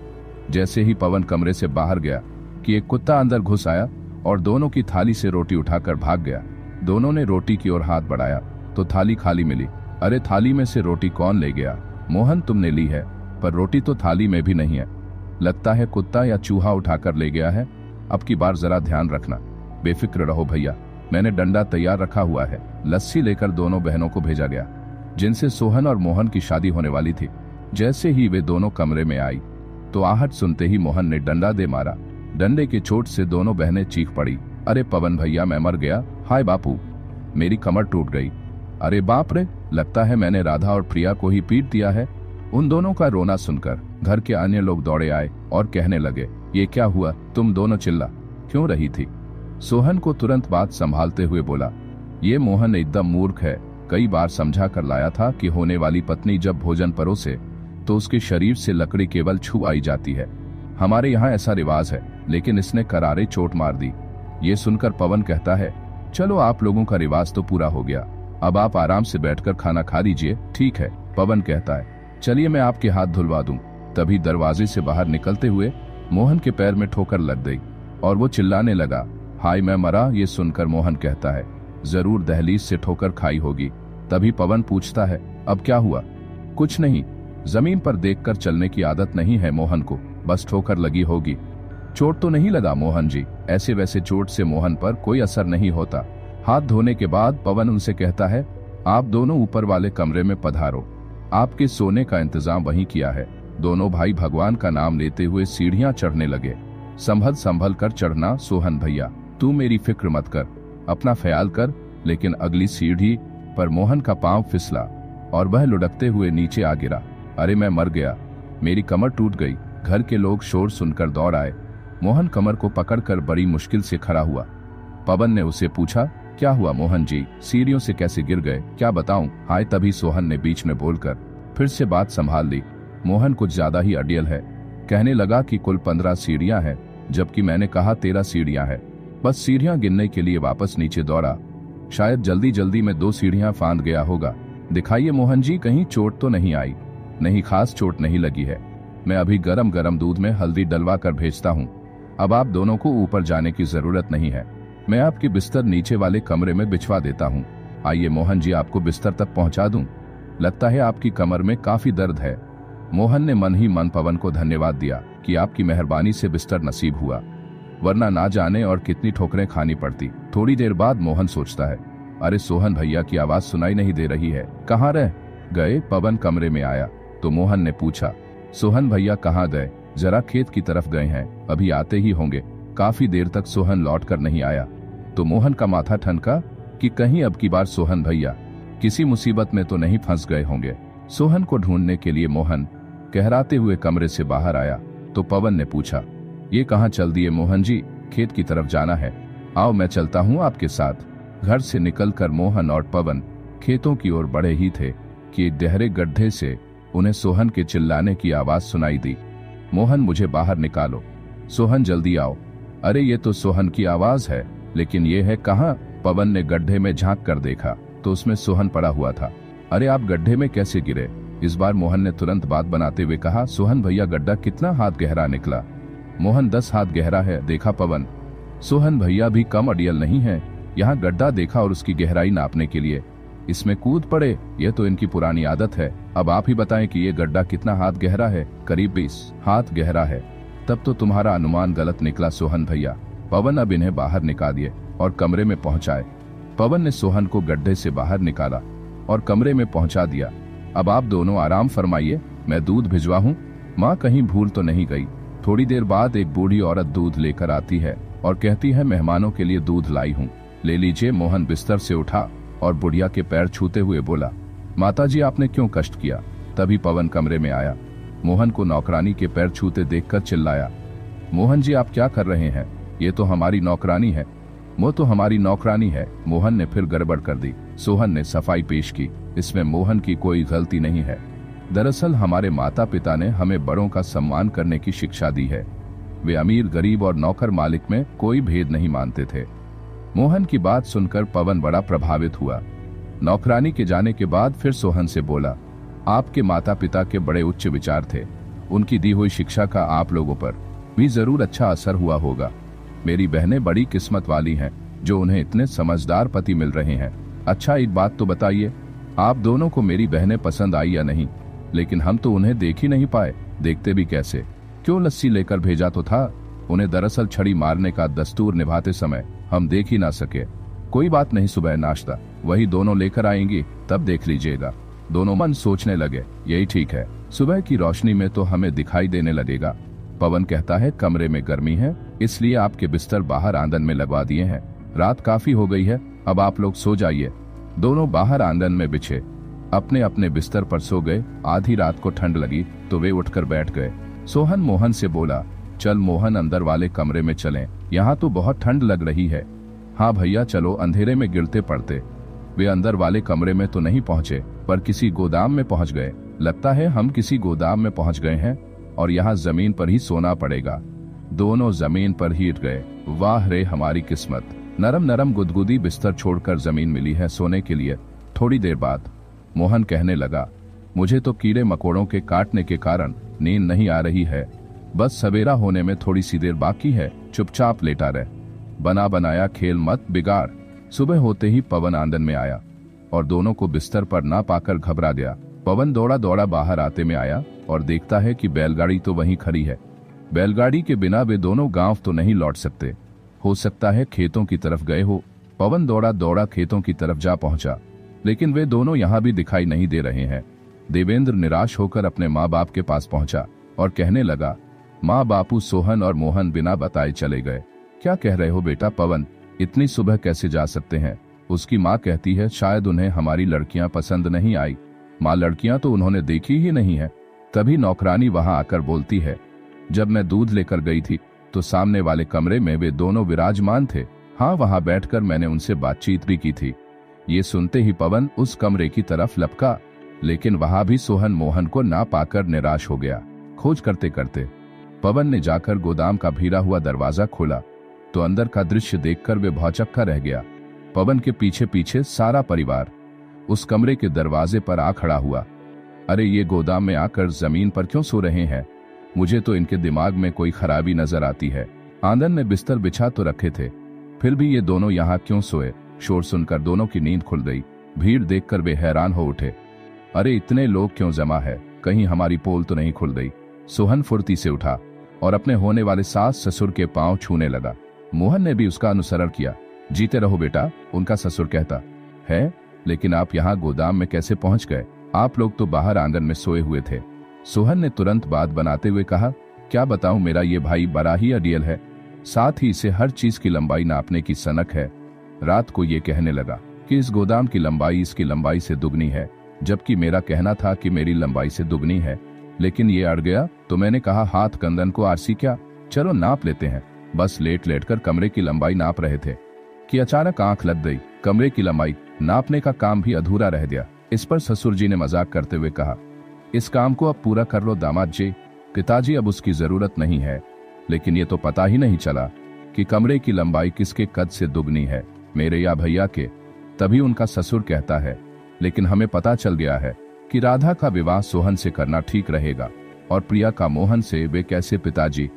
B: जैसे ही पवन कमरे से बाहर गया कि एक कुत्ता अंदर घुस आया और दोनों की थाली से रोटी उठाकर भाग गया। दोनों ने रोटी की ओर हाथ बढ़ाया तो थाली खाली मिली। अरे, थाली में से रोटी कौन ले गया? मोहन, तुमने ली है, पर रोटी तो थाली में भी नहीं है। लगता है कुत्ता या चूहा उठाकर ले गया है, अब की बार जरा ध्यान रखना। बेफिक्र रहो भैया, मैंने डंडा तैयार रखा हुआ है। लस्सी लेकर दोनों बहनों को भेजा गया जिनसे सोहन और मोहन की शादी होने वाली थी। जैसे ही वे दोनों कमरे में आई तो आहट सुनते ही मोहन ने डंडा दे मारा। डंडे की चोट से दोनों बहनें चीख पड़ी, अरे पवन भैया मैं मर गया, हाय बापू मेरी कमर टूट गई। अरे बाप रे, लगता है मैंने राधा और प्रिया को ही पीट दिया है। उन दोनों का रोना सुनकर घर के अन्य लोग दौड़े आए और कहने लगे, ये क्या हुआ, तुम दोनों चिल्ला क्यों रही थी? सोहन को तुरंत बात संभालते हुए बोला, ये मोहन एकदम मूर्ख है, कई बार समझा कर लाया था कि होने वाली पत्नी जब भोजन परोसे तो उसके शरीर से लकड़ी केवल छू आई जाती है। हमारे यहाँ ऐसा रिवाज है, लेकिन इसने करारे चोट मार दी। ये सुनकर पवन कहता है, चलो आप लोगों का रिवाज तो पूरा हो गया, अब आप आराम से बैठकर खाना खा लीजिए। ठीक है, पवन कहता है, चलिए मैं आपके हाथ धुलवा दूं। तभी दरवाजे से बाहर निकलते हुए मोहन के पैर में ठोकर लग गई और वो चिल्लाने लगा, हाय मैं मरा। ये सुनकर मोहन कहता है, जरूर दहलीज से ठोकर खाई होगी। तभी पवन पूछता है, अब क्या हुआ? कुछ नहीं, जमीन पर देखकर चलने की आदत नहीं है मोहन को, बस ठोकर लगी होगी। चोट तो नहीं लगा मोहन जी, ऐसे वैसे चोट से मोहन पर कोई असर नहीं होता। हाथ धोने के बाद पवन उनसे कहता है, आप दोनों ऊपर वाले कमरे में पधारो, आपके सोने का इंतजाम वहीं किया है। दोनों भाई भगवान का नाम लेते हुए सीढ़ियां चढ़ने लगे। संभल संभल कर चढ़ना सोहन भैया, तू मेरी फिक्र मत कर, अपना ख्याल कर। लेकिन अगली सीढ़ी पर मोहन का पांव फिसला और वह लुढ़कते हुए नीचे आ गिरा। अरे मैं मर गया, मेरी कमर टूट गई। घर के लोग शोर सुनकर दौड़ आए। मोहन कमर को पकड़कर बड़ी मुश्किल से खड़ा हुआ। पवन ने उसे पूछा, क्या हुआ मोहन जी, सीढ़ियों से कैसे गिर गए, क्या बताऊं? हाय तभी सोहन ने बीच में बोलकर फिर से बात संभाल ली। मोहन कुछ ज्यादा ही अडियल है, कहने लगा कि कुल 15 सीढ़ियां हैं, जबकि मैंने कहा 13 सीढ़ियां हैं। बस सीढ़ियां गिनने के लिए वापस नीचे दौड़ा, शायद जल्दी जल्दी में 2 सीढ़ियां फांद गया होगा। दिखाइए मोहन जी, कहीं चोट तो नहीं आई? नहीं, खास चोट नहीं लगी है। मैं अभी गरम गरम दूध में हल्दी डलवा कर भेजता हूँ। अब आप दोनों को ऊपर जाने की जरूरत नहीं है, मैं आपकी बिस्तर नीचे वाले कमरे में बिछवा देता हूँ। आइए मोहन जी, आपको बिस्तर तक पहुँचा दूं। लगता है आपकी कमर में काफी दर्द है। मोहन ने मन ही मन पवन को धन्यवाद दिया कि आपकी मेहरबानी से बिस्तर नसीब हुआ, वरना ना जाने और कितनी ठोकरें खानी पड़ती। थोड़ी देर बाद मोहन सोचता है, अरे सोहन भैया की आवाज सुनाई नहीं दे रही है, कहाँ रह गए? पवन कमरे में आया तो मोहन ने पूछा, सोहन भैया कहाँ गए? जरा खेत की तरफ गए हैं, अभी आते ही होंगे। काफी देर तक सोहन लौट कर नहीं आया तो मोहन का माथा ठनका कि कहीं अब की बार सोहन भैया किसी मुसीबत में तो नहीं फंस गए होंगे। सोहन को ढूंढने के लिए मोहन कहराते हुए कमरे से बाहर आया तो पवन ने पूछा, ये कहाँ चल दिए मोहन जी? खेत की तरफ जाना है, आओ मैं चलता हूँ आपके साथ। घर से निकलकर मोहन और पवन खेतों की ओर बढ़े ही थे कि एक गहरे गड्ढे से उन्हें सोहन के चिल्लाने की आवाज सुनाई दी, मोहन मुझे बाहर निकालो, सोहन जल्दी आओ। अरे ये तो सोहन की आवाज है, लेकिन ये है कहाँ? पवन ने गड्ढे में झांक कर देखा तो उसमें सोहन पड़ा हुआ था। अरे आप गड्ढे में कैसे गिरे? इस बार मोहन ने तुरंत बात बनाते हुए कहा, सोहन भैया गड्ढा कितना हाथ गहरा निकला? मोहन 10 हाथ गहरा है, देखा पवन। सोहन भैया भी कम अडियल नहीं है, यहाँ गड्ढा देखा और उसकी गहराई नापने के लिए इसमें कूद पड़े। ये तो इनकी पुरानी आदत है। अब आप ही बताएं कि ये गड्ढा कितना हाथ गहरा है? करीब 20 हाथ गहरा है। तब तो तुम्हारा अनुमान गलत निकला सोहन भैया। पवन अब इन्हें बाहर निकाल दिए और कमरे में पहुंचाए। पवन ने सोहन को गड्ढे से बाहर निकाला और कमरे में पहुंचा दिया। अब आप दोनों आराम फरमाइए, मैं दूध भिजवा हूँ। माँ कहीं भूल तो नहीं गई? थोड़ी देर बाद एक बूढ़ी औरत दूध लेकर आती है और कहती है, मेहमानों के लिए दूध लाई हूँ, ले लीजिए। मोहन बिस्तर से उठा और बुढ़िया के पैर छूते हुए बोला, माताजी आपने क्यों कष्ट किया? तभी पवन कमरे में आया। मोहन को नौकरानी के पैर छूते देखकर चिल्लाया, मोहन जी आप क्या कर रहे हैं? ये तो हमारी नौकरानी है। वो तो हमारी नौकरानी है। मोहन ने फिर गड़बड़ कर दी। सोहन ने सफाई पेश की, इसमें मोहन की कोई गलती नहीं है। दरअसल हमारे माता पिता ने हमें बड़ों का सम्मान करने की शिक्षा दी है। वे अमीर गरीब और नौकर मालिक में कोई भेद नहीं मानते थे। मोहन की बात सुनकर पवन बड़ा प्रभावित हुआ। नौकरानी के जाने के बाद फिर सोहन से बोला, आपके माता पिता के बड़े उच्च विचार थे, उनकी दी हुई शिक्षा का आप लोगों पर भी जरूर अच्छा असर हुआ होगा। मेरी बहनें बड़ी किस्मत वाली हैं जो उन्हें इतने समझदार पति मिल रहे हैं। अच्छा एक बात तो बताइए, आप दोनों को मेरी बहनें पसंद आई या नहीं? लेकिन हम तो उन्हें देख ही नहीं पाए। देखते भी कैसे? क्यों लस्सी लेकर भेजा तो था। उन्हें दरअसल छड़ी मारने का दस्तूर निभाते समय हम देख ही ना सके। कोई बात नहीं, सुबह नाश्ता वही दोनों लेकर आएंगी, तब देख लीजिएगा। दोनों मन सोचने लगे, यही ठीक है, सुबह की रोशनी में तो हमें दिखाई देने लगेगा। पवन कहता है, कमरे में गर्मी है, इसलिए आपके बिस्तर बाहर आंगन में लगवा दिए हैं। रात काफी हो गई है, अब आप लोग सो जाइए। दोनों बाहर आंगन में बिछे अपने अपने बिस्तर पर सो गए। आधी रात को ठंड लगी तो वे उठकर बैठ गए। सोहन मोहन से बोला, चल मोहन, अंदर वाले कमरे में चलें, यहाँ तो बहुत ठंड लग रही है। हाँ भैया चलो, अंधेरे में गिरते पड़ते। वे अंदर वाले कमरे में तो नहीं पहुंचे, पर किसी गोदाम में पहुंच गए। लगता है हम किसी गोदाम में पहुंच गए हैं और यहाँ जमीन पर ही सोना पड़ेगा। दोनों जमीन पर ही उठ गए। वाह रे हमारी किस्मत, नरम नरम गुदगुदी बिस्तर छोड़कर जमीन मिली है सोने के लिए। थोड़ी देर बाद मोहन कहने लगा, मुझे तो कीड़े मकोड़ों के काटने के कारण नींद नहीं आ रही है। बस सवेरा होने में थोड़ी सी देर बाकी है, चुपचाप लेटा रहे, बना बनाया खेल मत बिगाड़। सुबह होते ही पवन आंगन में आया और दोनों को बिस्तर पर ना पाकर घबरा गया। पवन दौड़ा दौड़ा बाहर आते में आया और देखता है कि बैलगाड़ी तो वहीं खड़ी है। बैलगाड़ी के बिना वे दोनों गांव तो नहीं लौट सकते, हो सकता है खेतों की तरफ गए हो। पवन दौड़ा दौड़ा खेतों की तरफ जा पहुंचा, लेकिन वे दोनों यहाँ भी दिखाई नहीं दे रहे हैं। देवेंद्र निराश होकर अपने माँ बाप के पास पहुंचा और कहने लगा, माँ बापू सोहन और मोहन बिना बताए चले गए। क्या कह रहे हो बेटा पवन, इतनी सुबह कैसे जा सकते हैं? उसकी माँ कहती है, शायद उन्हें हमारी लड़कियां पसंद नहीं आई। माँ, लड़कियां तो उन्होंने देखी ही नहीं है। तभी नौकरानी वहां आकर बोलती है, जब मैं दूध लेकर गई थी तो सामने वाले कमरे में वे दोनों विराजमान थे। हाँ, वहां बैठकर मैंने उनसे बातचीत भी की थी। ये सुनते ही पवन उस कमरे की तरफ लपका, लेकिन वहां भी सोहन मोहन को ना पाकर निराश हो गया। खोज करते करते पवन ने जाकर गोदाम का भीड़ा हुआ दरवाजा खोला तो अंदर का दृश्य देखकर वे भौचक्का रह गया। पवन के पीछे पीछे सारा परिवार उस कमरे के दरवाजे पर आ खड़ा हुआ। अरे ये गोदाम में आकर जमीन पर क्यों सो रहे हैं? मुझे तो इनके दिमाग में कोई खराबी नजर आती है। आंगन में बिस्तर बिछा तो रखे थे, फिर भी ये दोनों यहाँ क्यों सोए? शोर सुनकर दोनों की नींद खुल गई। भीड़ देखकर वे हैरान हो उठे। अरे इतने लोग क्यों जमा है, कहीं हमारी पोल तो नहीं खुल गई? सोहन फुर्ती से उठा और अपने होने वाले सास ससुर के पांव छूने लगा। मोहन ने भी उसका अनुसरण किया। जीते रहो बेटा, उनका ससुर कहता है, लेकिन आप यहाँ गोदाम में कैसे पहुंच गए? आप लोग तो बाहर आंगन में सोए हुए थे। सोहन ने तुरंत बात बनाते हुए कहा, क्या बताऊं, मेरा ये भाई बड़ा ही अडियल है, साथ ही इसे हर चीज की लंबाई नापने की सनक है। रात को ये कहने लगा कि इस गोदाम की लंबाई इसकी लंबाई से दुगनी है, जबकि मेरा कहना था कि मेरी लंबाई से दुगनी है। लेकिन ये अड़ गया तो मैंने कहा, हाथ कंदन को आरसी क्या, चलो नाप लेते हैं। बस लेट लेट कर कमरे की लंबाई नाप रहे थे कि अचानक आंख लग गई। कमरे की लंबाई नापने का काम भी अधूरा रह गया। इस पर ससुर जी ने मजाक करते हुए कहा, इस काम को अब पूरा कर लो दामाद जी, पिताजी अब उसकी जरूरत नहीं है। लेकिन ये तो पता ही नहीं चला कि कमरे की लंबाई किसके कद से दुगनी है, मेरे या भैया के। तभी उनका ससुर कहता है, लेकिन हमें पता चल गया है कि राधा का विवाह सोहन से करना ठीक रहेगा और प्रिया का मोहन से। वे कैसे पिताजी?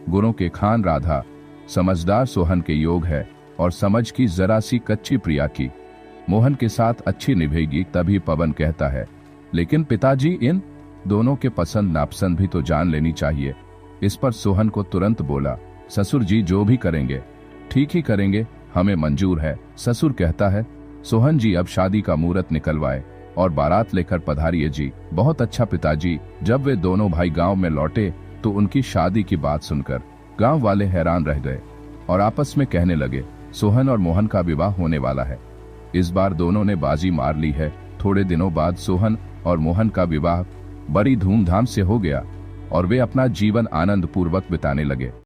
B: गुणों के खान राधा, समझदार सोहन के योग है और समझ की जरा सी कच्ची प्रिया की मोहन के साथ अच्छी निभेगी। तभी पवन कहता है, लेकिन पिताजी इन दोनों के पसंद नापसंद भी तो जान लेनी चाहिए। इस पर सोहन को तुरंत बोला, ससुर जी जो भी करेंगे ठीक ही करेंगे, हमें मंजूर है। ससुर कहता है, सोहन जी अब शादी का मुहूर्त निकलवाए और बारात लेकर पधारिए जी। बहुत अच्छा पिताजी। जब वे दोनों भाई गांव में लौटे तो उनकी शादी की बात सुनकर गांव वाले हैरान रह गए और आपस में कहने लगे, सोहन और मोहन का विवाह होने वाला है। इस बार दोनों ने बाजी मार ली है। थोड़े दिनों बाद सोहन और मोहन का विवाह बड़ी धूमधाम से हो गया और वे अपना जीवन आनंद पूर्वक बिताने लगे।